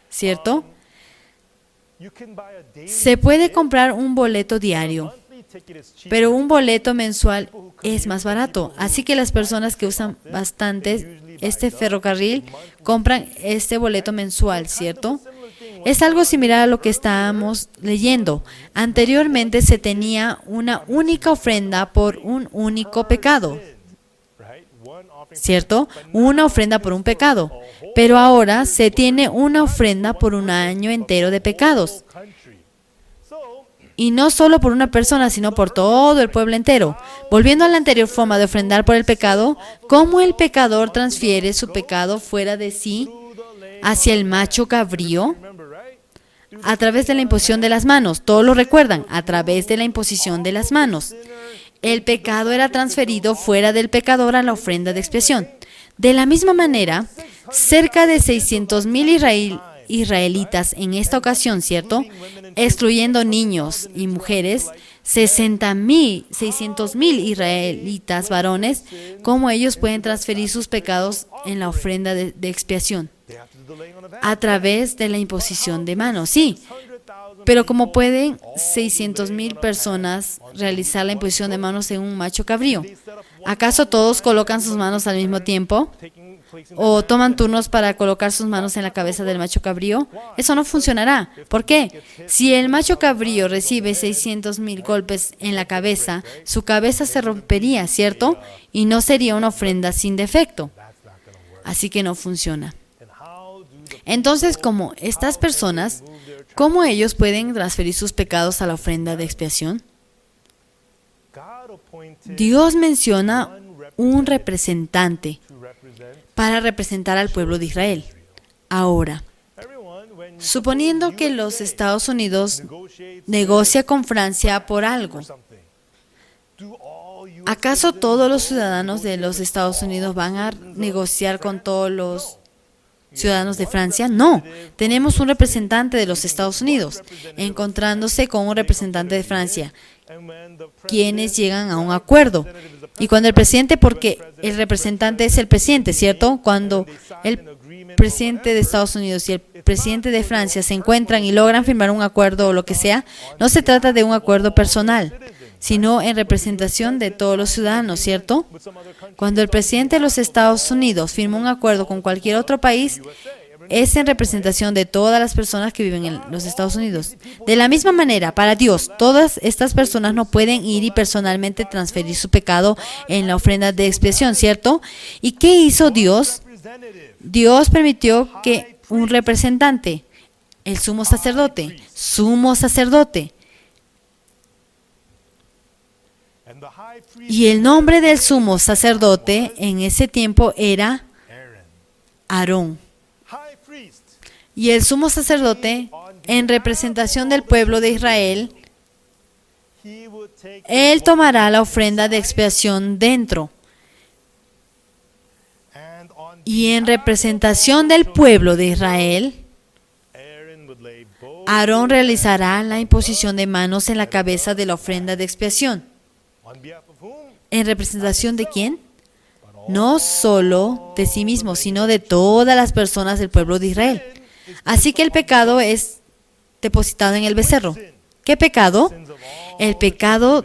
¿cierto? Se puede comprar un boleto diario, pero un boleto mensual es más barato. Así que las personas que usan bastante este ferrocarril compran este boleto mensual, ¿cierto? Es algo similar a lo que estábamos leyendo. Anteriormente se tenía una única ofrenda por un único pecado, ¿cierto? Una ofrenda por un pecado. Pero ahora se tiene una ofrenda por un año entero de pecados. Y no solo por una persona, sino por todo el pueblo entero. Volviendo a la anterior forma de ofrendar por el pecado, ¿cómo el pecador transfiere su pecado fuera de sí hacia el macho cabrío? A través de la imposición de las manos. Todos lo recuerdan, a través de la imposición de las manos. El pecado era transferido fuera del pecador a la ofrenda de expiación. De la misma manera, cerca de 600,000 israelitas en esta ocasión, ¿cierto? Excluyendo niños y mujeres, 600,000 israelitas varones, ¿cómo ellos pueden transferir sus pecados en la ofrenda de expiación? A través de la imposición de manos, sí. Pero ¿cómo pueden 600,000 personas realizar la imposición de manos en un macho cabrío? ¿Acaso todos colocan sus manos al mismo tiempo? ¿O toman turnos para colocar sus manos en la cabeza del macho cabrío? Eso no funcionará. ¿Por qué? Si el macho cabrío recibe 600,000 golpes en la cabeza, su cabeza se rompería, ¿cierto? Y no sería una ofrenda sin defecto. Así que no funciona. Entonces, como estas personas, ¿cómo ellos pueden transferir sus pecados a la ofrenda de expiación? Dios menciona un representante para representar al pueblo de Israel. Ahora, suponiendo que los Estados Unidos negocia con Francia por algo, ¿acaso todos los ciudadanos de los Estados Unidos van a negociar con todos los ciudadanos de Francia? No, tenemos un representante de los Estados Unidos encontrándose con un representante de Francia, quienes llegan a un acuerdo. Y cuando el presidente, porque el representante es el presidente, ¿cierto? Cuando el presidente de Estados Unidos y el presidente de Francia se encuentran y logran firmar un acuerdo o lo que sea, no se trata de un acuerdo personal, sino en representación de todos los ciudadanos, ¿cierto? Cuando el presidente de los Estados Unidos firma un acuerdo con cualquier otro país, es en representación de todas las personas que viven en los Estados Unidos. De la misma manera, para Dios, todas estas personas no pueden ir y personalmente transferir su pecado en la ofrenda de expiación, ¿cierto? ¿Y qué hizo Dios? Dios permitió que un representante, el sumo sacerdote, y el nombre del sumo sacerdote en ese tiempo era Aarón. Y el sumo sacerdote, en representación del pueblo de Israel, él tomará la ofrenda de expiación dentro. Y en representación del pueblo de Israel, Aarón realizará la imposición de manos en la cabeza de la ofrenda de expiación. ¿En representación de quién? No solo de sí mismo, sino de todas las personas del pueblo de Israel. Así que el pecado es depositado en el becerro. ¿Qué pecado? El pecado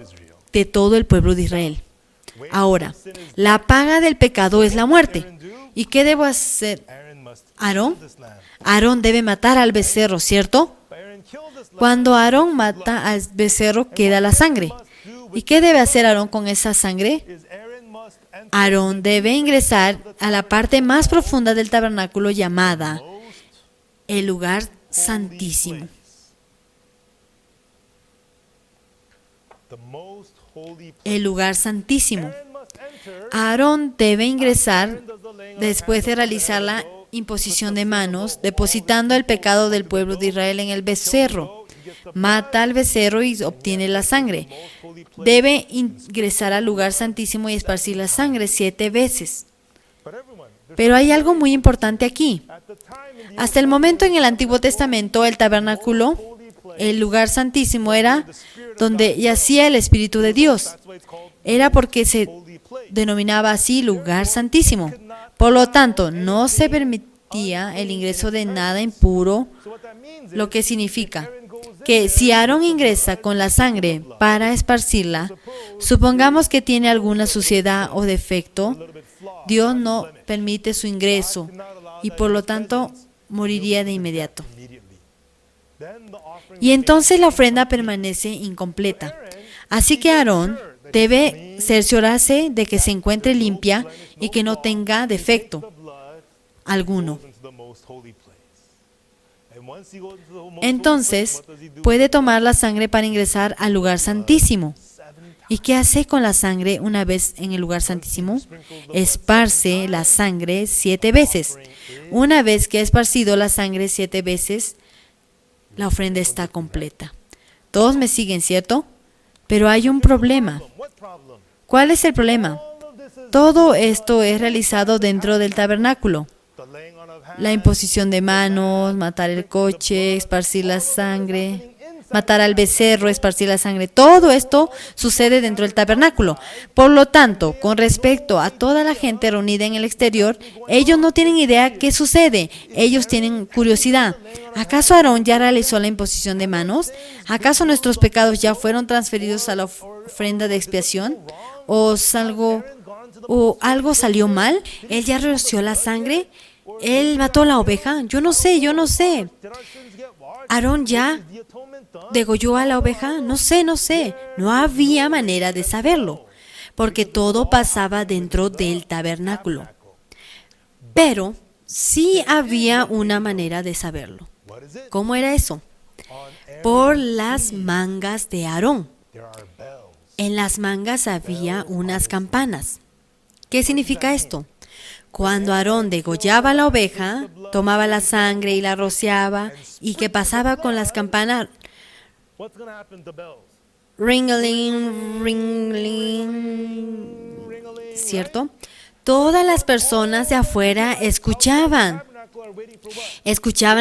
de todo el pueblo de Israel. Ahora, la paga del pecado es la muerte. ¿Y qué debo hacer? Aarón debe matar al becerro, ¿cierto? Cuando Aarón mata al becerro, queda la sangre. ¿Y qué debe hacer Aarón con esa sangre? Aarón debe ingresar a la parte más profunda del tabernáculo llamada el lugar santísimo. El lugar santísimo. Aarón debe ingresar después de realizar la imposición de manos, depositando el pecado del pueblo de Israel en el becerro. Mata al becerro y obtiene la sangre. Debe ingresar al lugar santísimo y esparcir la sangre 7 veces. Pero hay algo muy importante aquí. Hasta el momento en el Antiguo Testamento, el tabernáculo, el lugar santísimo, era donde yacía el Espíritu de Dios. Era porque se denominaba así lugar santísimo. Por lo tanto, no se permitía el ingreso de nada impuro, lo que significa que si Aarón ingresa con la sangre para esparcirla, supongamos que tiene alguna suciedad o defecto, Dios no permite su ingreso y por lo tanto moriría de inmediato. Y entonces la ofrenda permanece incompleta. Así que Aarón debe cerciorarse de que se encuentre limpia y que no tenga defecto alguno. Entonces, puede tomar la sangre para ingresar al lugar santísimo. ¿Y qué hace con la sangre una vez en el lugar santísimo? Esparce la sangre 7 veces. Una vez que ha esparcido la sangre 7 veces, la ofrenda está completa. Todos me siguen, ¿cierto? Pero hay un problema. ¿Cuál es el problema? Todo esto es realizado dentro del tabernáculo. La imposición de manos, matar el coche, esparcir la sangre, matar al becerro, esparcir la sangre. Todo esto sucede dentro del tabernáculo. Por lo tanto, con respecto a toda la gente reunida en el exterior, ellos no tienen idea qué sucede. Ellos tienen curiosidad. ¿Acaso Aarón ya realizó la imposición de manos? ¿Acaso nuestros pecados ya fueron transferidos a la ofrenda de expiación? ¿O algo salió mal? ¿Él ya roció la sangre? ¿Él mató a la oveja? Yo no sé. ¿Aarón ya degolló a la oveja? No sé. No había manera de saberlo, porque todo pasaba dentro del tabernáculo. Pero sí había una manera de saberlo. ¿Cómo era eso? Por las mangas de Aarón. En las mangas había unas campanas. ¿Qué significa esto? Cuando Aarón degollaba la oveja, tomaba la sangre y la rociaba, ¿y qué pasaba con las campanas? Ringling, ringling, ¿cierto? Todas las personas de afuera escuchaban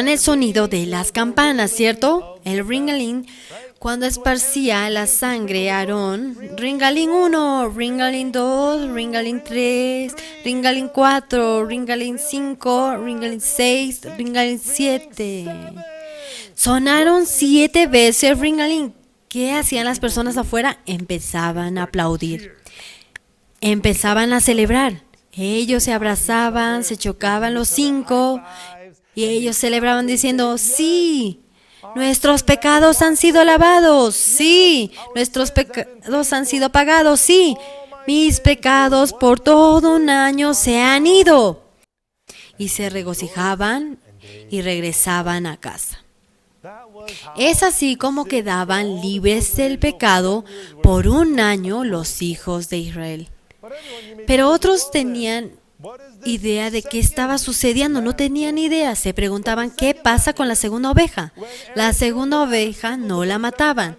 el sonido de las campanas, ¿cierto? El ringling. Cuando esparcía la sangre Aarón, ringalín 1, ringalín 2, ringalín 3, ringalín 4, ringalín 5, ringalín 6, ringalín 7. Sonaron 7 veces ringalín. ¿Qué hacían las personas afuera? Empezaban a aplaudir. Empezaban a celebrar. Ellos se abrazaban, se chocaban los 5 y ellos celebraban diciendo, sí. Nuestros pecados han sido lavados, sí. Nuestros pecados han sido pagados, sí. Mis pecados por todo un año se han ido. Y se regocijaban y regresaban a casa. Es así como quedaban libres del pecado por un año los hijos de Israel. Pero otros tenían idea de qué estaba sucediendo, no tenían idea. Se preguntaban qué pasa con la segunda oveja. La segunda oveja no la mataban.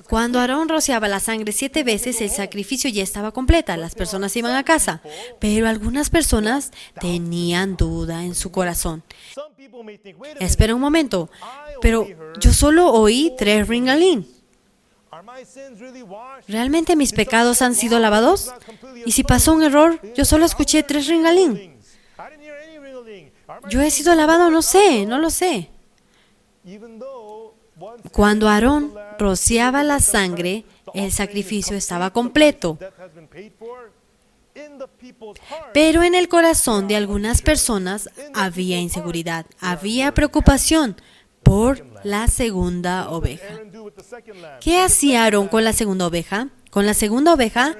Cuando Aarón rociaba la sangre 7 veces, el sacrificio ya estaba completa. Las personas iban a casa. Pero algunas personas tenían duda en su corazón. Espera un momento, pero yo solo oí 3 ringalín. ¿Realmente mis pecados han sido lavados? ¿Y si pasó un error? Yo solo escuché 3 ringalín. ¿Yo he sido lavado? No lo sé. Cuando Aarón rociaba la sangre, el sacrificio estaba completo. Pero en el corazón de algunas personas había inseguridad, había preocupación por la segunda oveja. ¿Qué hacía Aarón con la segunda oveja? Con la segunda oveja,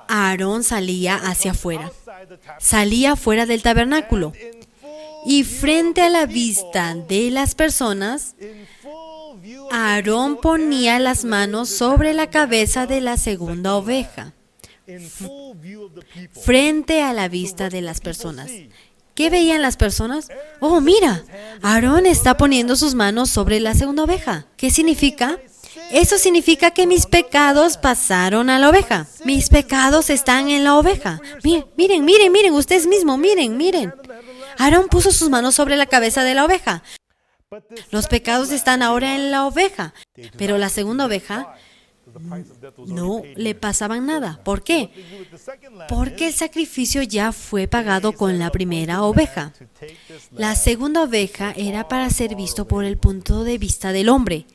Aarón salía hacia afuera. Salía fuera del tabernáculo. Y frente a la vista de las personas, Aarón ponía las manos sobre la cabeza de la segunda oveja. Frente a la vista de las personas. ¿Qué veían las personas? Oh, mira, Aarón está poniendo sus manos sobre la segunda oveja. ¿Qué significa? Eso significa que mis pecados pasaron a la oveja. Mis pecados están en la oveja. Miren, ustedes mismos, miren. Aarón puso sus manos sobre la cabeza de la oveja. Los pecados están ahora en la oveja, pero la segunda oveja no le pasaban nada. ¿Por qué? Porque el sacrificio ya fue pagado con la primera oveja. La segunda oveja era para ser visto por el punto de vista del hombre.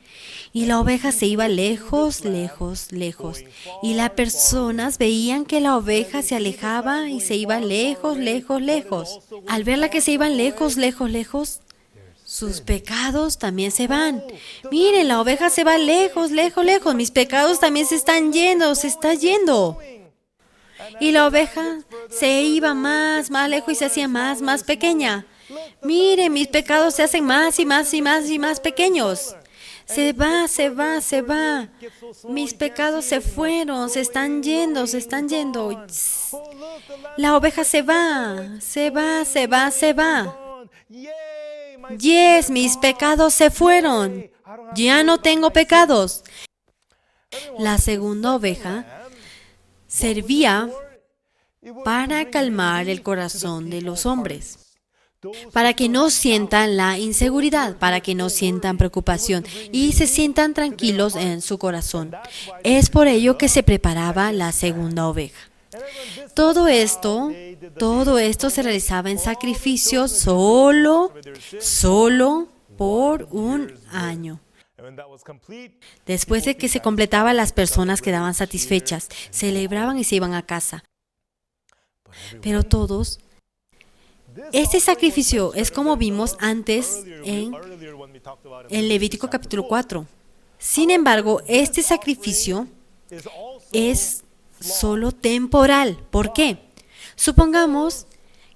Y la oveja se iba lejos. Y las personas veían que la oveja se alejaba y se iba lejos. Al verla que se iban lejos, sus pecados también se van. Miren, la oveja se va lejos. Mis pecados también se está yendo. Y la oveja se iba más lejos y se hacía más pequeña. Miren, mis pecados se hacen más pequeños. Se va. Mis pecados se fueron, se están yendo. La oveja se va. Yes, mis pecados se fueron. Ya no tengo pecados. La segunda oveja servía para calmar el corazón de los hombres, para que no sientan la inseguridad, para que no sientan preocupación y se sientan tranquilos en su corazón. Es por ello que se preparaba la segunda oveja. Todo esto se realizaba en sacrificio solo por un año. Después de que se completaba, las personas quedaban satisfechas, celebraban y se iban a casa. Pero todos, este sacrificio es como vimos antes en Levítico capítulo 4. Sin embargo, este sacrificio es solo temporal. ¿Por qué? Supongamos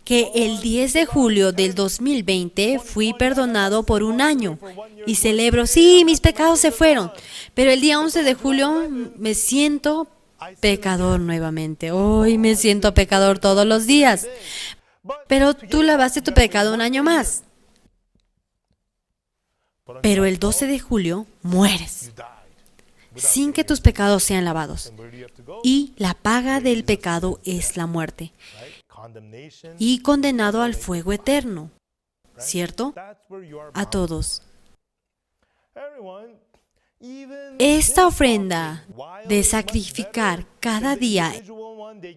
que el 10 de julio del 2020 fui perdonado por un año y celebro, sí, mis pecados se fueron, pero el día 11 de julio me siento pecador nuevamente. Hoy me siento pecador todos los días, pero tú lavaste tu pecado un año más. Pero el 12 de julio mueres sin que tus pecados sean lavados. Y la paga del pecado es la muerte. Y condenado al fuego eterno. ¿Cierto? A todos. Esta ofrenda de sacrificar cada día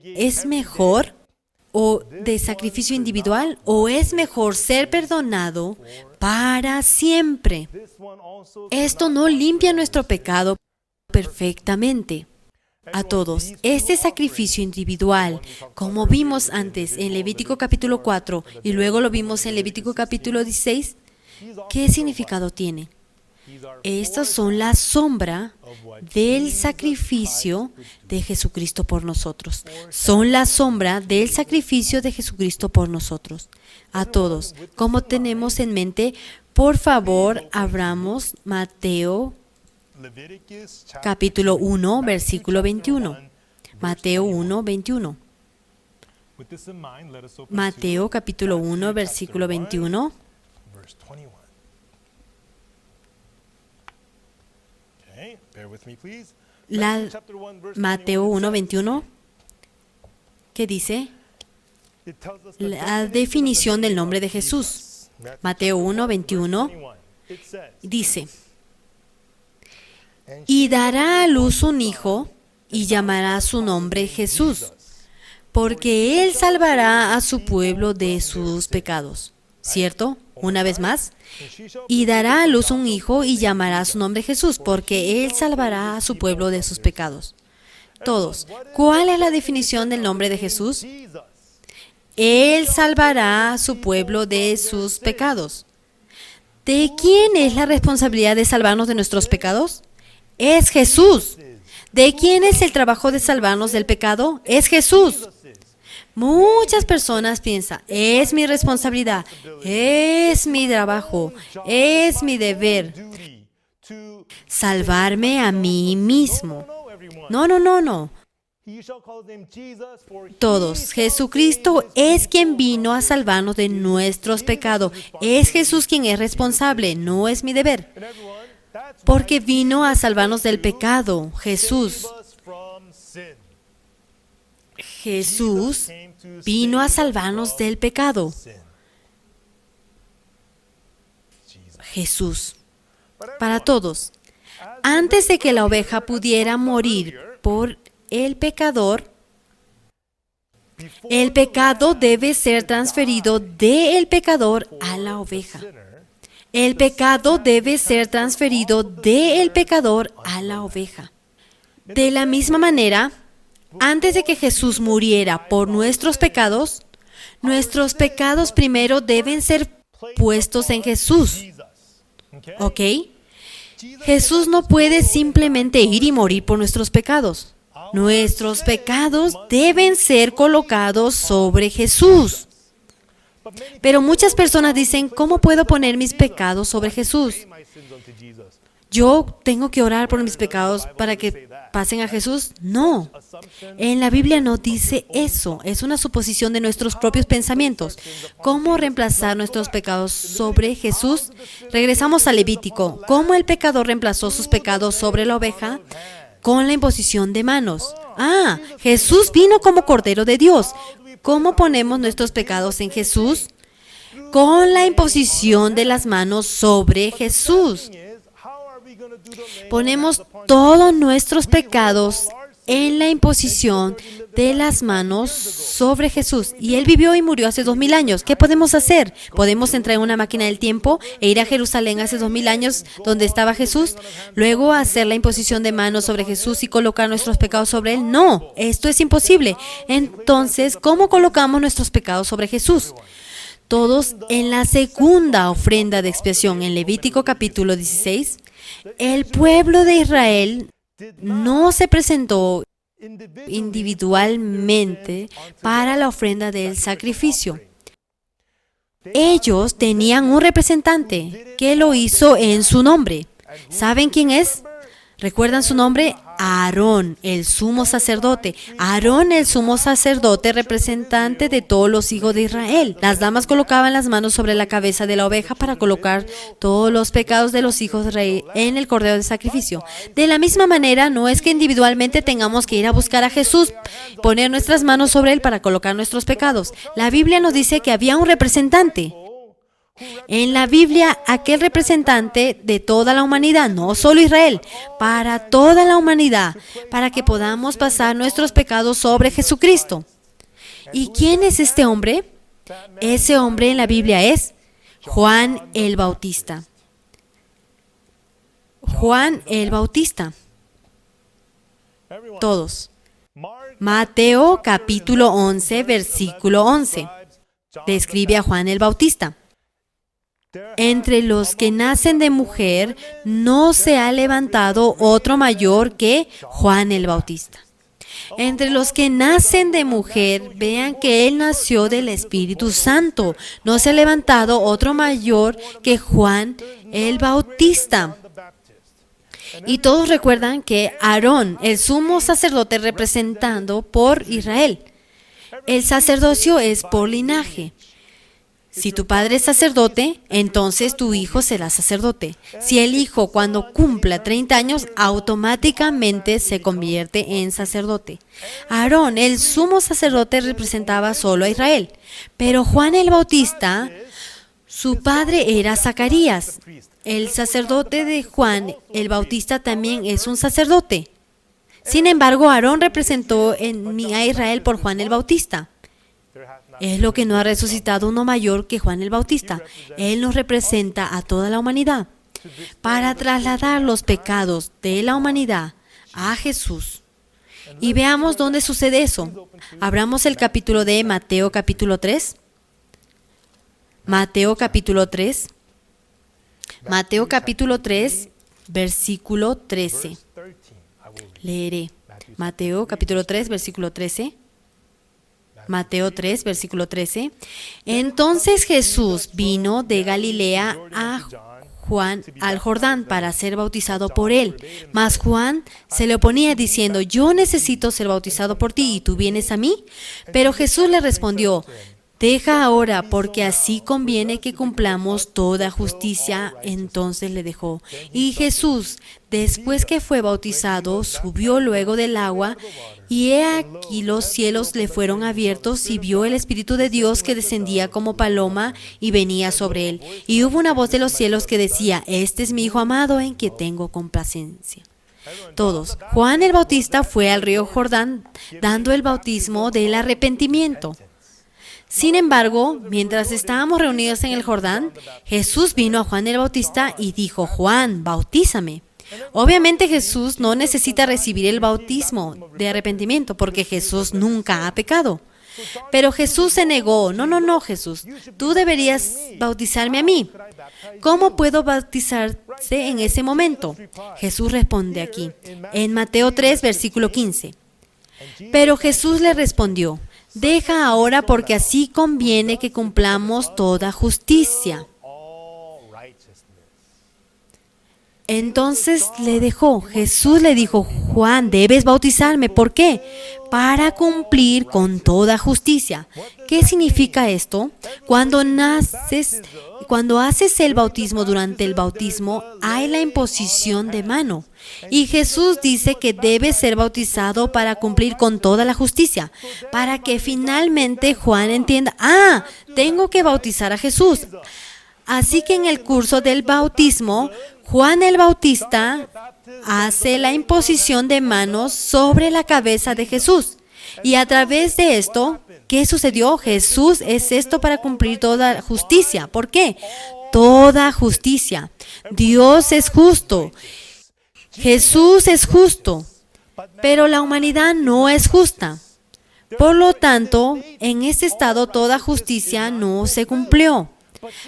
es mejor o de sacrificio individual, o es mejor ser perdonado para siempre. Esto no limpia nuestro pecado perfectamente. A todos, este sacrificio individual, como vimos antes en Levítico capítulo 4 y luego lo vimos en Levítico capítulo 16, ¿qué significado tiene? Estas son la sombra del sacrificio de Jesucristo por nosotros. Son la sombra del sacrificio de Jesucristo por nosotros. A todos, como tenemos en mente, por favor, abramos Mateo capítulo 1, versículo 21. Mateo 1, 21. Mateo capítulo 1, versículo 21. Mateo 1, 21. ¿Qué dice? La definición del nombre de Jesús. Mateo 1, 21. Dice: y dará a luz un hijo, y llamará su nombre Jesús, porque él salvará a su pueblo de sus pecados. ¿Cierto? Una vez más. Y dará a luz un hijo, y llamará su nombre Jesús, porque él salvará a su pueblo de sus pecados. Todos, ¿cuál es la definición del nombre de Jesús? Él salvará a su pueblo de sus pecados. ¿De quién es la responsabilidad de salvarnos de nuestros pecados? Es Jesús. ¿De quién es el trabajo de salvarnos del pecado? Es Jesús. Muchas personas piensan, es mi responsabilidad, es mi trabajo, es mi deber salvarme a mí mismo. No. Todos, Jesucristo es quien vino a salvarnos de nuestros pecados. Es Jesús quien es responsable, no es mi deber. Porque vino a salvarnos del pecado. Jesús vino a salvarnos del pecado. Jesús. Para todos. Antes de que la oveja pudiera morir por el pecado debe ser transferido del pecador a la oveja. El pecado debe ser transferido del pecador a la oveja. De la misma manera, antes de que Jesús muriera por nuestros pecados primero deben ser puestos en Jesús. ¿Ok? Jesús no puede simplemente ir y morir por nuestros pecados. Nuestros pecados deben ser colocados sobre Jesús. Pero muchas personas dicen, ¿cómo puedo poner mis pecados sobre Jesús? ¿Yo tengo que orar por mis pecados para que pasen a Jesús? No. En la Biblia no dice eso. Es una suposición de nuestros propios pensamientos. ¿Cómo reemplazar nuestros pecados sobre Jesús? Regresamos a Levítico. ¿Cómo el pecador reemplazó sus pecados sobre la oveja? Con la imposición de manos. Jesús vino como Cordero de Dios. ¿Cómo ponemos nuestros pecados en Jesús? Con la imposición de las manos sobre Jesús. Ponemos todos nuestros pecados en la imposición de las manos sobre Jesús. Y Él vivió y murió hace 2000 años. ¿Qué podemos hacer? ¿Podemos entrar en una máquina del tiempo e ir a Jerusalén hace 2000 años donde estaba Jesús? Luego hacer la imposición de manos sobre Jesús y colocar nuestros pecados sobre Él. No, esto es imposible. Entonces, ¿cómo colocamos nuestros pecados sobre Jesús? Todos en la segunda ofrenda de expiación en Levítico capítulo 16, el pueblo de Israel no se presentó individualmente para la ofrenda del sacrificio. Ellos tenían un representante que lo hizo en su nombre. ¿Saben quién es? ¿Recuerdan su nombre? Aarón, el sumo sacerdote. Aarón, el sumo sacerdote, representante de todos los hijos de Israel. Las damas colocaban las manos sobre la cabeza de la oveja para colocar todos los pecados de los hijos de Israel en el cordero de sacrificio. De la misma manera, no es que individualmente tengamos que ir a buscar a Jesús, poner nuestras manos sobre Él para colocar nuestros pecados. La Biblia nos dice que había un representante. En la Biblia, aquel representante de toda la humanidad, no solo Israel, para toda la humanidad, para que podamos pasar nuestros pecados sobre Jesucristo. ¿Y quién es este hombre? Ese hombre en la Biblia es Juan el Bautista. Juan el Bautista. Todos. Mateo capítulo 11, versículo 11. Describe a Juan el Bautista. Entre los que nacen de mujer no se ha levantado otro mayor que Juan el Bautista. Entre los que nacen de mujer, vean que él nació del Espíritu Santo. No se ha levantado otro mayor que Juan el Bautista. Y todos recuerdan que Aarón, el sumo sacerdote representando por Israel. El sacerdocio es por linaje. Si tu padre es sacerdote, entonces tu hijo será sacerdote. Si el hijo cuando cumpla 30 años, automáticamente se convierte en sacerdote. Aarón, el sumo sacerdote, representaba solo a Israel. Pero Juan el Bautista, su padre era Zacarías. El sacerdote de Juan el Bautista también es un sacerdote. Sin embargo, Aarón representó a Israel por Juan el Bautista. Es lo que no ha resucitado uno mayor que Juan el Bautista. Él nos representa a toda la humanidad para trasladar los pecados de la humanidad a Jesús. Y veamos dónde sucede eso. Abramos el capítulo de Mateo capítulo 3. Mateo capítulo 3. Mateo capítulo 3, versículo 13. Leeré. Mateo capítulo 3, versículo 13. Mateo 3, versículo 13. Entonces Jesús vino de Galilea a Juan al Jordán para ser bautizado por él. Mas Juan se le oponía diciendo: yo necesito ser bautizado por ti y tú vienes a mí. Pero Jesús le respondió: deja ahora, porque así conviene que cumplamos toda justicia. Entonces le dejó. Y Jesús, después que fue bautizado, subió luego del agua, y he aquí los cielos le fueron abiertos, y vio el Espíritu de Dios que descendía como paloma y venía sobre él. Y hubo una voz de los cielos que decía: este es mi Hijo amado, en que tengo complacencia. Todos. Juan el Bautista fue al río Jordán dando el bautismo del arrepentimiento. Sin embargo, mientras estábamos reunidos en el Jordán, Jesús vino a Juan el Bautista y dijo: Juan, bautízame. Obviamente Jesús no necesita recibir el bautismo de arrepentimiento porque Jesús nunca ha pecado. Pero Jesús se negó. No, Jesús, tú deberías bautizarme a mí. ¿Cómo puedo bautizarte en ese momento? Jesús responde aquí, en Mateo 3, versículo 15. Pero Jesús le respondió: deja ahora, porque así conviene que cumplamos toda justicia. Entonces le dejó. Jesús le dijo: Juan, debes bautizarme. ¿Por qué? Para cumplir con toda justicia. ¿Qué significa esto? Cuando naces Cuando haces el bautismo, durante el bautismo, hay la imposición de mano. Y Jesús dice que debe ser bautizado para cumplir con toda la justicia, para que finalmente Juan entienda, tengo que bautizar a Jesús. Así que en el curso del bautismo, Juan el Bautista hace la imposición de manos sobre la cabeza de Jesús. Y a través de esto, ¿qué sucedió? Jesús es esto para cumplir toda justicia. ¿Por qué? Toda justicia. Dios es justo. Jesús es justo. Pero la humanidad no es justa. Por lo tanto, en este estado toda justicia no se cumplió.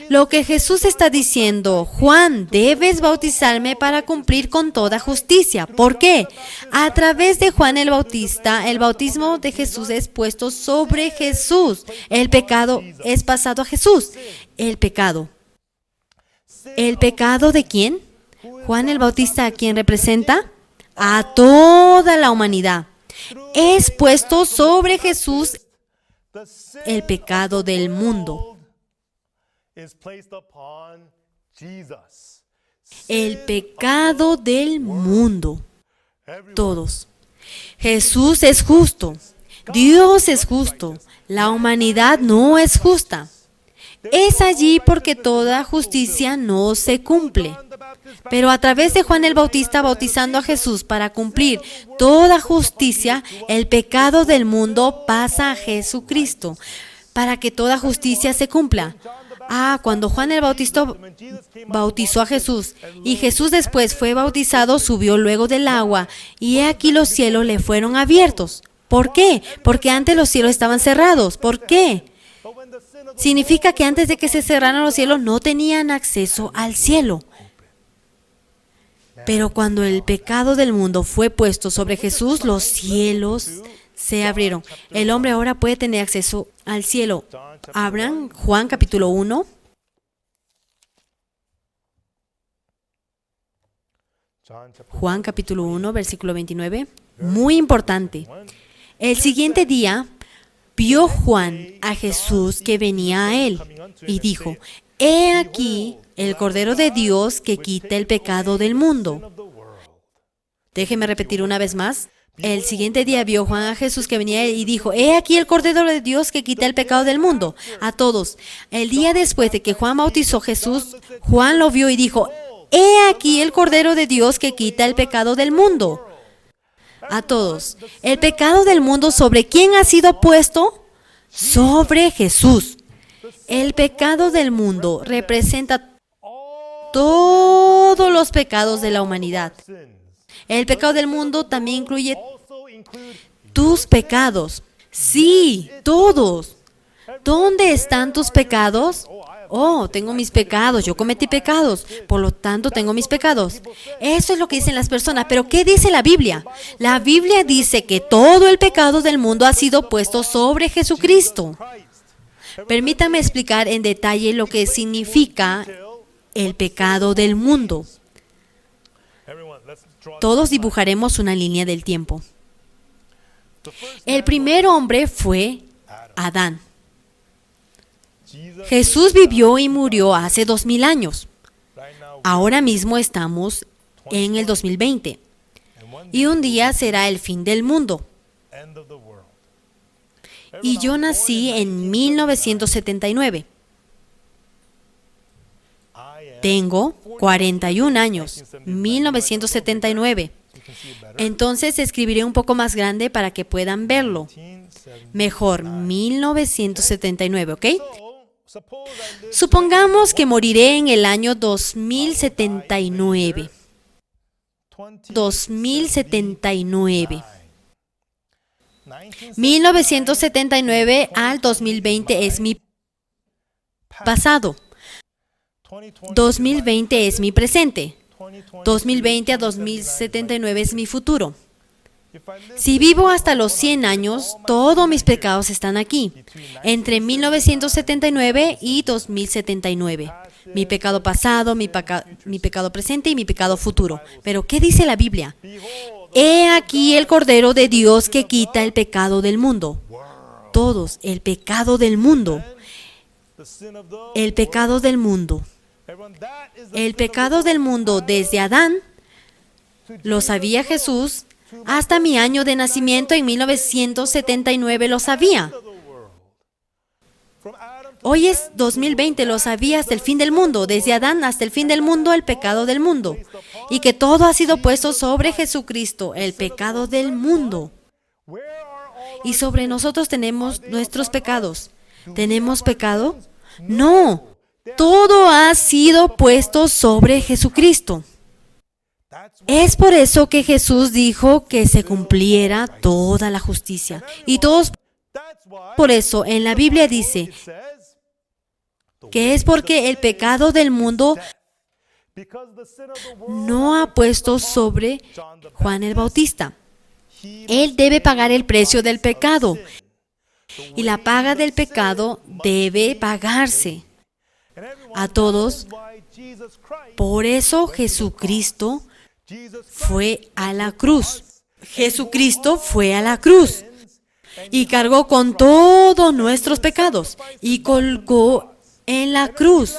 Lo que Jesús está diciendo, Juan, debes bautizarme para cumplir con toda justicia. ¿Por qué? A través de Juan el Bautista, el bautismo de Jesús es puesto sobre Jesús. El pecado es pasado a Jesús. El pecado. ¿El pecado de quién? Juan el Bautista, ¿a quién representa? A toda la humanidad. Es puesto sobre Jesús el pecado del mundo. El pecado del mundo. Todos. Jesús es justo. Dios es justo. La humanidad no es justa. Es allí porque toda justicia no se cumple. Pero a través de Juan el Bautista bautizando a Jesús para cumplir toda justicia, el pecado del mundo pasa a Jesucristo para que toda justicia se cumpla. Cuando Juan el Bautista bautizó a Jesús y Jesús después fue bautizado, subió luego del agua y he aquí los cielos le fueron abiertos. ¿Por qué? Porque antes los cielos estaban cerrados. ¿Por qué? Significa que antes de que se cerraran los cielos no tenían acceso al cielo. Pero cuando el pecado del mundo fue puesto sobre Jesús, los cielos se abrieron. El hombre ahora puede tener acceso al cielo. Abran Juan capítulo 1. Juan capítulo 1, versículo 29. Muy importante. El siguiente día vio Juan a Jesús que venía a él y dijo, he aquí el Cordero de Dios que quita el pecado del mundo. Déjeme repetir una vez más. El siguiente día vio Juan a Jesús que venía y dijo, he aquí el Cordero de Dios que quita el pecado del mundo. A todos. El día después de que Juan bautizó a Jesús, Juan lo vio y dijo, he aquí el Cordero de Dios que quita el pecado del mundo. A todos. El pecado del mundo, ¿sobre quién ha sido puesto? Sobre Jesús. El pecado del mundo representa todos los pecados de la humanidad. El pecado del mundo también incluye tus pecados. Sí, todos. ¿Dónde están tus pecados? Tengo mis pecados, yo cometí pecados, por lo tanto tengo mis pecados. Eso es lo que dicen las personas, pero ¿qué dice la Biblia? La Biblia dice que todo el pecado del mundo ha sido puesto sobre Jesucristo. Permítame explicar en detalle lo que significa el pecado del mundo. Todos dibujaremos una línea del tiempo. El primer hombre fue Adán. Jesús vivió y murió hace 2000 años. Ahora mismo estamos en el 2020. Y un día será el fin del mundo. Y yo nací en 1979. Tengo 41 años, 1979. Entonces escribiré un poco más grande para que puedan verlo. Mejor, 1979, ¿ok? Supongamos que moriré en el año 2079. 2079. 1979 al 2020 es mi pasado. 2020 es mi presente. 2020 a 2079 es mi futuro. Si vivo hasta los 100 años, todos mis pecados están aquí, entre 1979 y 2079. Mi pecado pasado, mi pecado presente y mi pecado futuro. Pero, ¿qué dice la Biblia? He aquí el Cordero de Dios que quita el pecado del mundo. Todos, el pecado del mundo. El pecado del mundo. El pecado del mundo desde Adán, lo sabía Jesús, hasta mi año de nacimiento en 1979 lo sabía. Hoy es 2020, lo sabía hasta el fin del mundo, desde Adán hasta el fin del mundo, el pecado del mundo. Y que todo ha sido puesto sobre Jesucristo, el pecado del mundo. Y sobre nosotros tenemos nuestros pecados. ¿Tenemos pecado? No, todo ha sido puesto sobre Jesucristo. Es por eso que Jesús dijo que se cumpliera toda la justicia. Y todos, por eso en la Biblia dice que es porque el pecado del mundo no ha puesto sobre Juan el Bautista. Él debe pagar el precio del pecado. Y la paga del pecado debe pagarse a todos. Por eso Jesucristo fue a la cruz. Jesucristo fue a la cruz y cargó con todos nuestros pecados y colgó en la cruz.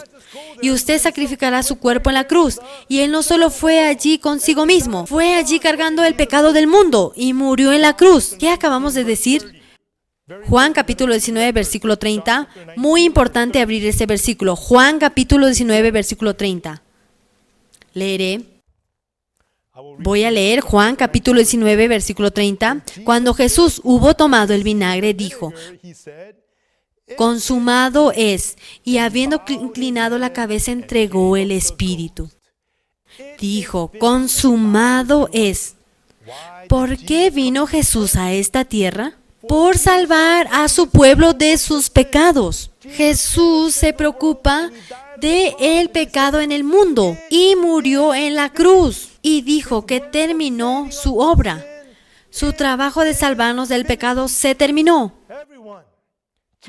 Y usted sacrificará su cuerpo en la cruz. Y Él no solo fue allí consigo mismo, fue allí cargando el pecado del mundo y murió en la cruz. ¿Qué acabamos de decir? Juan capítulo 19, versículo 30. Muy importante abrir ese versículo. Juan capítulo 19, versículo 30. Voy a leer Juan capítulo 19, versículo 30. Cuando Jesús hubo tomado el vinagre, dijo: consumado es, y habiendo inclinado la cabeza, entregó el Espíritu. Dijo: consumado es. ¿Por qué vino Jesús a esta tierra? Por salvar a su pueblo de sus pecados. Jesús se preocupa de el pecado en el mundo y murió en la cruz y dijo que terminó su obra. Su trabajo de salvarnos del pecado se terminó.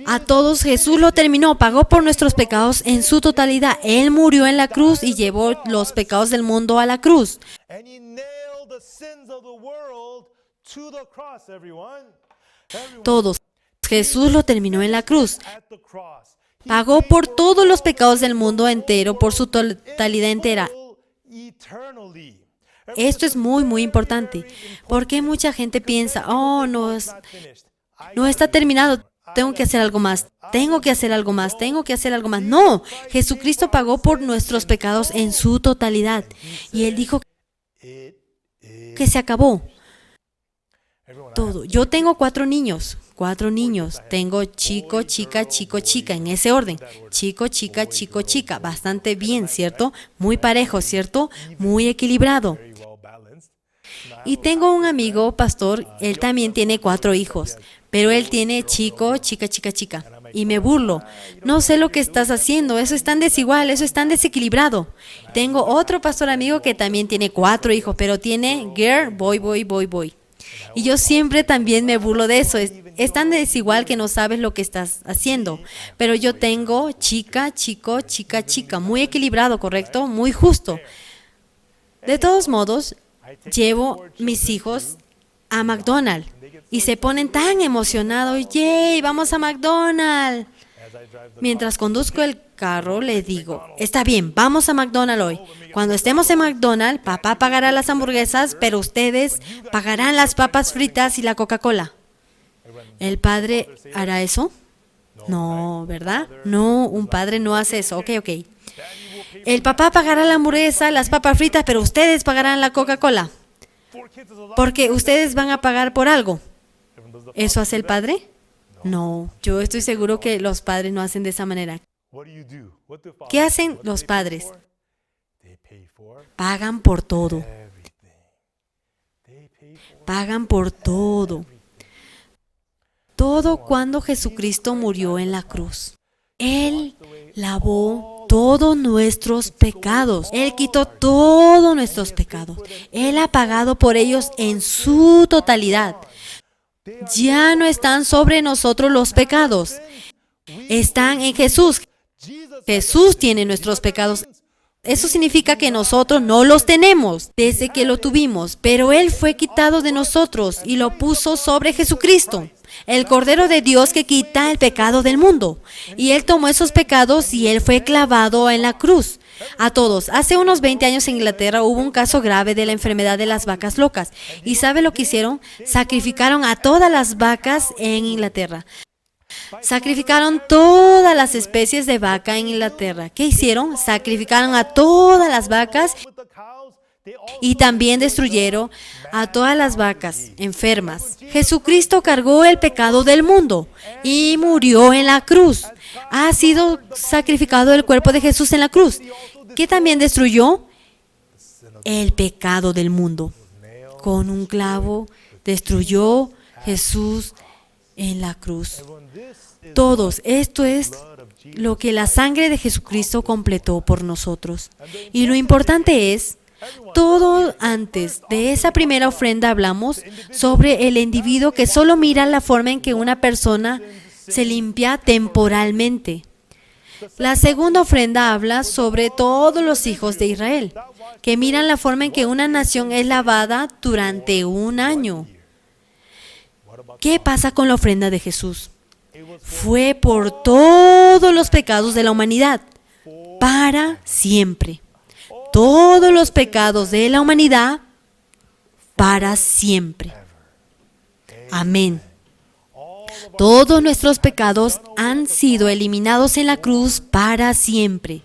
A todos Jesús lo terminó, pagó por nuestros pecados en su totalidad. Él murió en la cruz y llevó los pecados del mundo a la cruz. Todos. Jesús lo terminó en la cruz. Pagó por todos los pecados del mundo entero, por su totalidad entera. Esto es muy, muy importante. Porque mucha gente piensa: oh, no está terminado. Tengo que hacer algo más. Tengo que hacer algo más. Tengo que hacer algo más. No, Jesucristo pagó por nuestros pecados en su totalidad. Y Él dijo que se acabó. Todo. Yo tengo 4 niños. Tengo chico, chica, chico, chica, en ese orden. Chico, chica, chico, chica. Bastante bien, ¿cierto? Muy parejo, ¿cierto? Muy equilibrado. Y tengo un amigo, pastor, él también tiene 4 hijos, pero él tiene chico, chica, chica, chica. Y me burlo. No sé lo que estás haciendo, eso es tan desigual, eso es tan desequilibrado. Tengo otro pastor amigo que también tiene 4 hijos, pero tiene girl, boy, boy, boy, boy. Y yo siempre también me burlo de eso. Es tan desigual que no sabes lo que estás haciendo. Pero yo tengo chica, chico, chica, chica. Muy equilibrado, ¿correcto? Muy justo. De todos modos, llevo mis hijos a McDonald's y se ponen tan emocionados. ¡Yay! ¡Vamos a McDonald's! Mientras conduzco el carro, le digo: está bien, vamos a McDonald's hoy. Cuando estemos en McDonald's, papá pagará las hamburguesas, pero ustedes pagarán las papas fritas y la Coca-Cola. ¿El padre hará eso? No, ¿verdad? No, un padre no hace eso. Ok. El papá pagará la hamburguesa, las papas fritas, pero ustedes pagarán la Coca-Cola. Porque ustedes van a pagar por algo. ¿Eso hace el padre? No, yo estoy seguro que los padres no hacen de esa manera. ¿Qué hacen los padres? Pagan por todo. Pagan por todo. Todo cuando Jesucristo murió en la cruz. Él lavó todos nuestros pecados. Él quitó todos nuestros pecados. Él ha pagado por ellos en su totalidad. Ya no están sobre nosotros los pecados. Están en Jesús. Jesús tiene nuestros pecados. Eso significa que nosotros no los tenemos desde que lo tuvimos, pero Él fue quitado de nosotros y lo puso sobre Jesucristo. el Cordero de Dios que quita el pecado del mundo. Y Él tomó esos pecados y Él fue clavado en la cruz. A todos, hace unos 20 años en Inglaterra hubo un caso grave de la enfermedad de las vacas locas. ¿Y sabe lo que hicieron? Sacrificaron a todas las vacas en Inglaterra. Sacrificaron todas las especies de vaca en Inglaterra. ¿Qué hicieron? Sacrificaron a todas las vacas y también destruyeron a todas las vacas enfermas. Jesucristo cargó el pecado del mundo y murió en la cruz. Ha sido sacrificado el cuerpo de Jesús en la cruz, que también destruyó el pecado del mundo. Con un clavo destruyó Jesús en la cruz. Todos, esto es lo que la sangre de Jesucristo completó por nosotros. Y lo importante es, todo antes de esa primera ofrenda hablamos sobre el individuo que solo mira la forma en que una persona se limpia temporalmente. La segunda ofrenda habla sobre todos los hijos de Israel, que miran la forma en que una nación es lavada durante un año. ¿Qué pasa con la ofrenda de Jesús? Fue por todos los pecados de la humanidad, para siempre. Todos los pecados de la humanidad, para siempre. Amén. Todos nuestros pecados han sido eliminados en la cruz para siempre.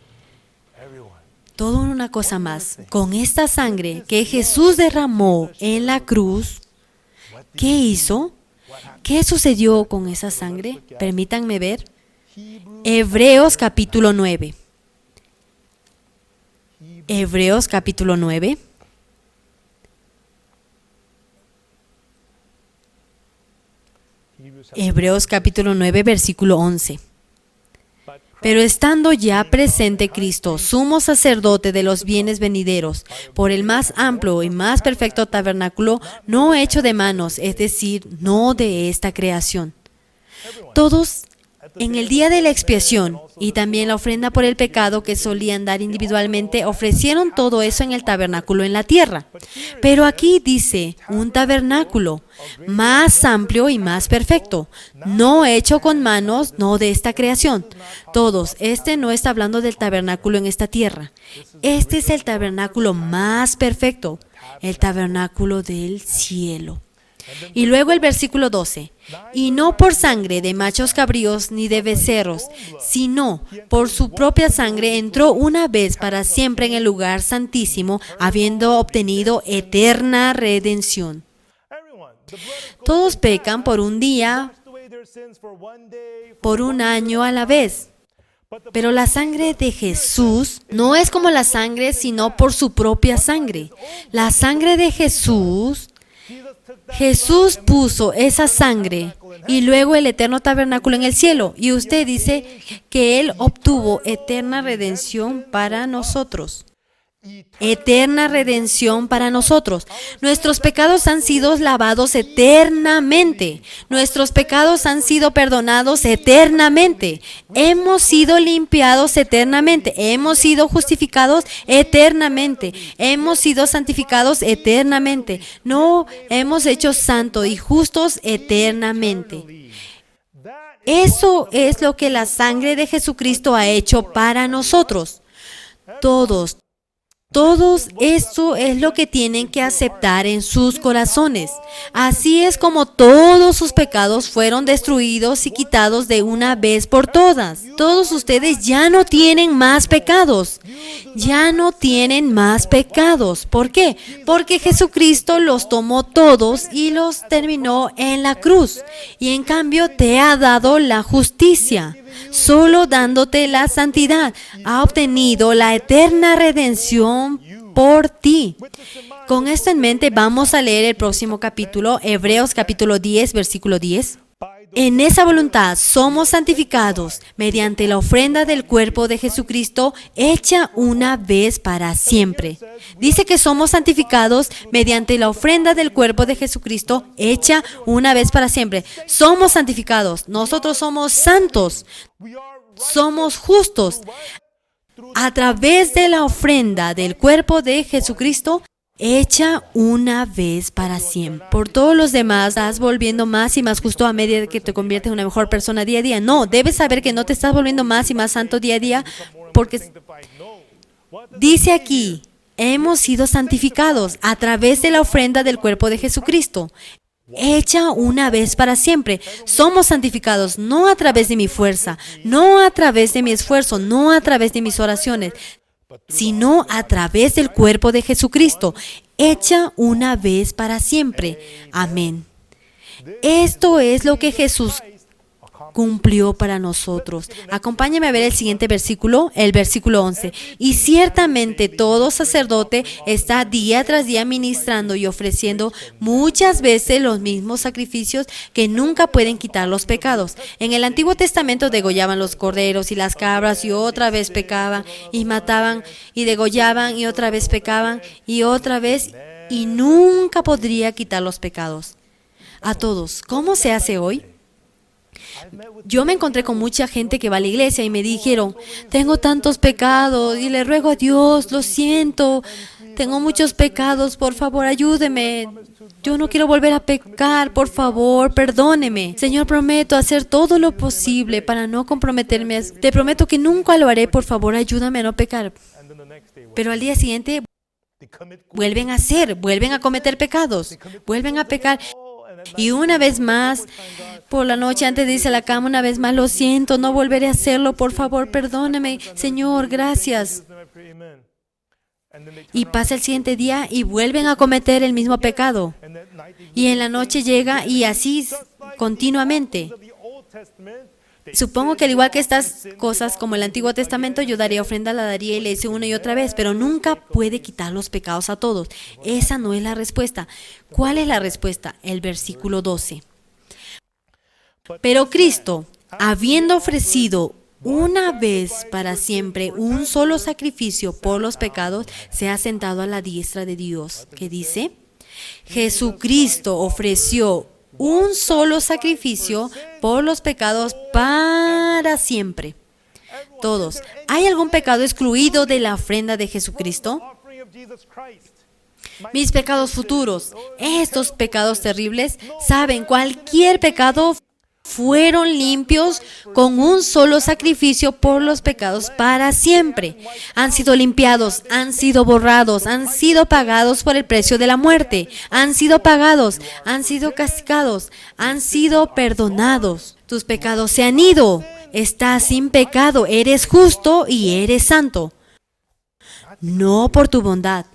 Todo una cosa más. Con esta sangre que Jesús derramó en la cruz, ¿qué hizo? ¿Qué sucedió con esa sangre? Permítanme ver. Hebreos capítulo 9. Hebreos capítulo 9. Hebreos capítulo 9, versículo 11. Pero estando ya presente Cristo, sumo sacerdote de los bienes venideros, por el más amplio y más perfecto tabernáculo, no hecho de manos, es decir, no de esta creación. Todos, en el día de la expiación y también la ofrenda por el pecado que solían dar individualmente, ofrecieron todo eso en el tabernáculo en la tierra. Pero aquí dice, un tabernáculo más amplio y más perfecto, no hecho con manos, no de esta creación. Todos, no está hablando del tabernáculo en esta tierra. Este es el tabernáculo más perfecto, el tabernáculo del cielo. Y luego el versículo 12. Y no por sangre de machos cabríos ni de becerros, sino por su propia sangre entró una vez para siempre en el lugar santísimo, habiendo obtenido eterna redención. Todos pecan por un día, por un año a la vez. Pero la sangre de Jesús no es como la sangre, sino por su propia sangre. La sangre de Jesús puso esa sangre y luego el eterno tabernáculo en el cielo. Y usted dice que Él obtuvo eterna redención para nosotros. Eterna redención para nosotros. Nuestros pecados han sido lavados eternamente. Nuestros pecados han sido perdonados eternamente. Hemos sido limpiados eternamente. Hemos sido justificados eternamente. Hemos sido santificados eternamente. No hemos hecho santos y justos eternamente. Eso es lo que la sangre de Jesucristo ha hecho para nosotros. Todos, esto es lo que tienen que aceptar en sus corazones. Así es como todos sus pecados fueron destruidos y quitados de una vez por todas. Todos ustedes ya no tienen más pecados. Ya no tienen más pecados. ¿Por qué? Porque Jesucristo los tomó todos y los terminó en la cruz. Y en cambio te ha dado la justicia. Solo dándote la santidad, ha obtenido la eterna redención por ti. Con esto en mente, vamos a leer el próximo capítulo, Hebreos capítulo 10, versículo 10. En esa voluntad somos santificados mediante la ofrenda del cuerpo de Jesucristo hecha una vez para siempre. Dice que somos santificados mediante la ofrenda del cuerpo de Jesucristo hecha una vez para siempre. Somos santificados. Nosotros somos santos. Somos justos. A través de la ofrenda del cuerpo de Jesucristo hecha una vez para siempre. Por todos los demás, estás volviendo más y más justo a medida que te conviertes en una mejor persona día a día. No, debes saber que no te estás volviendo más y más santo día a día, porque dice aquí, hemos sido santificados a través de la ofrenda del cuerpo de Jesucristo, hecha una vez para siempre. Somos santificados no a través de mi fuerza, no a través de mi esfuerzo, no a través de mis oraciones, sino a través del cuerpo de Jesucristo, hecha una vez para siempre. Amén. Esto es lo que Jesús cumplió para nosotros. Acompáñame a ver el siguiente versículo, el versículo 11. Y ciertamente todo sacerdote está día tras día ministrando y ofreciendo muchas veces los mismos sacrificios que nunca pueden quitar los pecados. En el Antiguo Testamento degollaban los corderos y las cabras y otra vez pecaban y mataban y degollaban y otra vez pecaban y otra vez y nunca podría quitar los pecados. A todos, ¿cómo se hace hoy? Yo me encontré con mucha gente que va a la iglesia y me dijeron, tengo tantos pecados y le ruego a Dios, lo siento, tengo muchos pecados, por favor ayúdeme, yo no quiero volver a pecar, por favor, perdóneme. Señor, prometo hacer todo lo posible para no comprometerme, te prometo que nunca lo haré, por favor ayúdame a no pecar. Pero al día siguiente vuelven a cometer pecados, vuelven a pecar. Y una vez más, por la noche antes de irse a la cama, una vez más, lo siento, no volveré a hacerlo, por favor, perdóname, Señor, gracias. Y pasa el siguiente día y vuelven a cometer el mismo pecado. Y en la noche llega y así continuamente. Supongo que al igual que estas cosas, como el Antiguo Testamento, yo daría ofrenda, la daría y le hice una y otra vez, pero nunca puede quitar los pecados a todos. Esa no es la respuesta. ¿Cuál es la respuesta? El versículo 12. Pero Cristo, habiendo ofrecido una vez para siempre un solo sacrificio por los pecados, se ha sentado a la diestra de Dios. ¿Qué dice? Jesucristo ofreció un solo sacrificio por los pecados para siempre. Todos. ¿Hay algún pecado excluido de la ofrenda de Jesucristo? Mis pecados futuros, estos pecados terribles, saben, cualquier pecado fueron limpios con un solo sacrificio por los pecados para siempre. Han sido limpiados, han sido borrados, han sido pagados por el precio de la muerte, han sido pagados, han sido castigados, han sido perdonados. Tus pecados se han ido, estás sin pecado, eres justo y eres santo. No por tu bondad,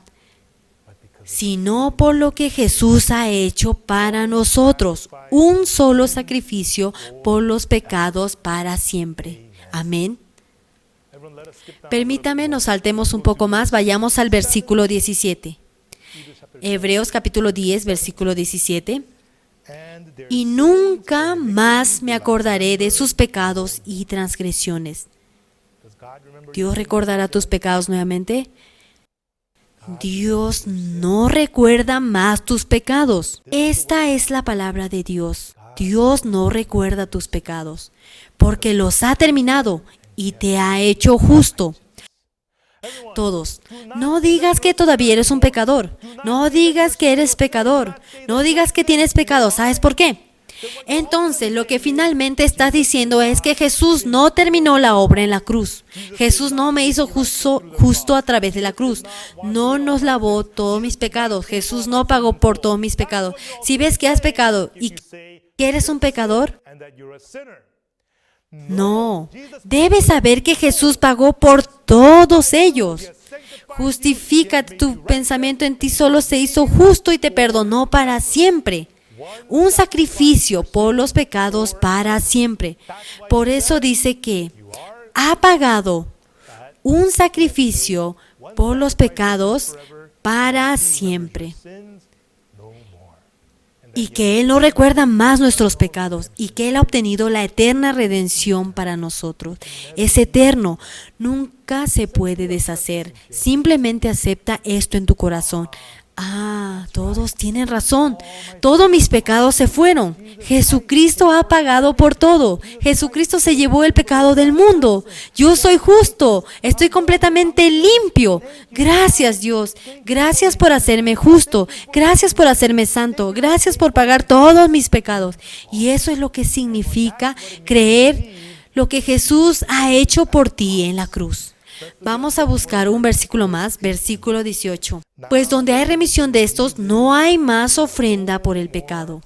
sino por lo que Jesús ha hecho para nosotros, un solo sacrificio por los pecados para siempre. Amén. Permítame, nos saltemos un poco más, vayamos al versículo 17. Hebreos capítulo 10, versículo 17. Y nunca más me acordaré de sus pecados y transgresiones. ¿Dios recordará tus pecados nuevamente? Dios no recuerda más tus pecados. Esta es la palabra de Dios. Dios no recuerda tus pecados, porque los ha terminado y te ha hecho justo. Todos, no digas que todavía eres un pecador. No digas que eres pecador. No digas que tienes pecado. ¿Sabes por qué? Entonces, lo que finalmente estás diciendo es que Jesús no terminó la obra en la cruz. Jesús no me hizo justo a través de la cruz. No nos lavó todos mis pecados. Jesús no pagó por todos mis pecados. Si ves que has pecado y que eres un pecador, no. Debes saber que Jesús pagó por todos ellos. Justifica tu pensamiento en ti, solo se hizo justo y te perdonó para siempre. Un sacrificio por los pecados para siempre. Por eso dice que ha pagado un sacrificio por los pecados para siempre. Y que Él no recuerda más nuestros pecados y que Él ha obtenido la eterna redención para nosotros. Es eterno, nunca se puede deshacer. Simplemente acepta esto en tu corazón. Todos tienen razón. Todos mis pecados se fueron. Jesucristo ha pagado por todo. Jesucristo se llevó el pecado del mundo. Yo soy justo. Estoy completamente limpio. Gracias, Dios. Gracias por hacerme justo. Gracias por hacerme santo. Gracias por pagar todos mis pecados. Y eso es lo que significa creer lo que Jesús ha hecho por ti en la cruz. Vamos a buscar un versículo más, versículo 18. Pues donde hay remisión de estos, no hay más ofrenda por el pecado.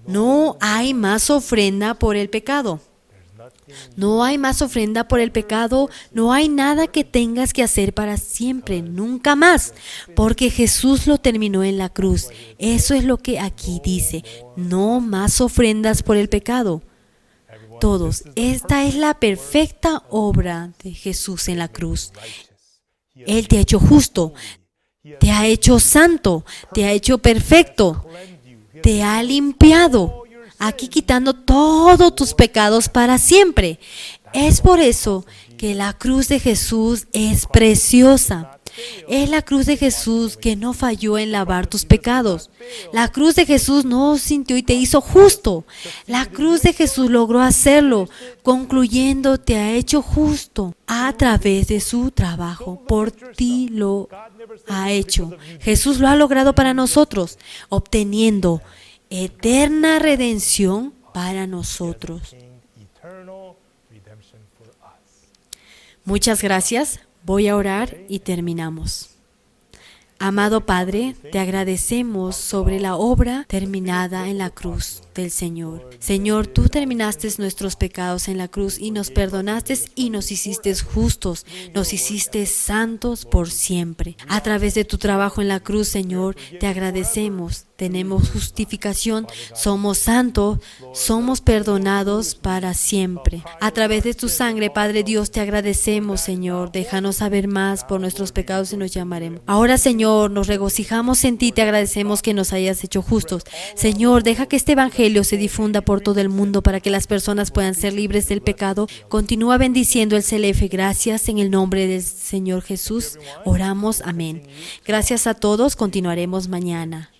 No hay más ofrenda por el pecado. No hay más ofrenda por el pecado. No hay nada que tengas que hacer para siempre, nunca más. Porque Jesús lo terminó en la cruz. Eso es lo que aquí dice. No más ofrendas por el pecado. Todos, esta es la perfecta obra de Jesús en la cruz. Él te ha hecho justo, te ha hecho santo, te ha hecho perfecto, te ha limpiado, aquí quitando todos tus pecados para siempre. Es por eso que la cruz de Jesús es preciosa. Es la cruz de Jesús que no falló en lavar tus pecados. La cruz de Jesús no sintió y te hizo justo. La cruz de Jesús logró hacerlo, concluyendo te ha hecho justo a través de su trabajo. Por ti lo ha hecho. Jesús lo ha logrado para nosotros, obteniendo eterna redención para nosotros. Muchas gracias. Voy a orar y terminamos. Amado Padre, te agradecemos sobre la obra terminada en la cruz del Señor. Señor, tú terminaste nuestros pecados en la cruz y nos perdonaste y nos hiciste justos, nos hiciste santos por siempre. A través de tu trabajo en la cruz, Señor, te agradecemos. Tenemos justificación, somos santos, somos perdonados para siempre. A través de tu sangre, Padre Dios, te agradecemos, Señor. Déjanos saber más por nuestros pecados y nos llamaremos. Ahora, Señor, nos regocijamos en ti, te agradecemos que nos hayas hecho justos. Señor, deja que este evangelio se difunda por todo el mundo para que las personas puedan ser libres del pecado. Continúa bendiciendo el CLF. Gracias en el nombre del Señor Jesús. Oramos. Amén. Gracias a todos. Continuaremos mañana.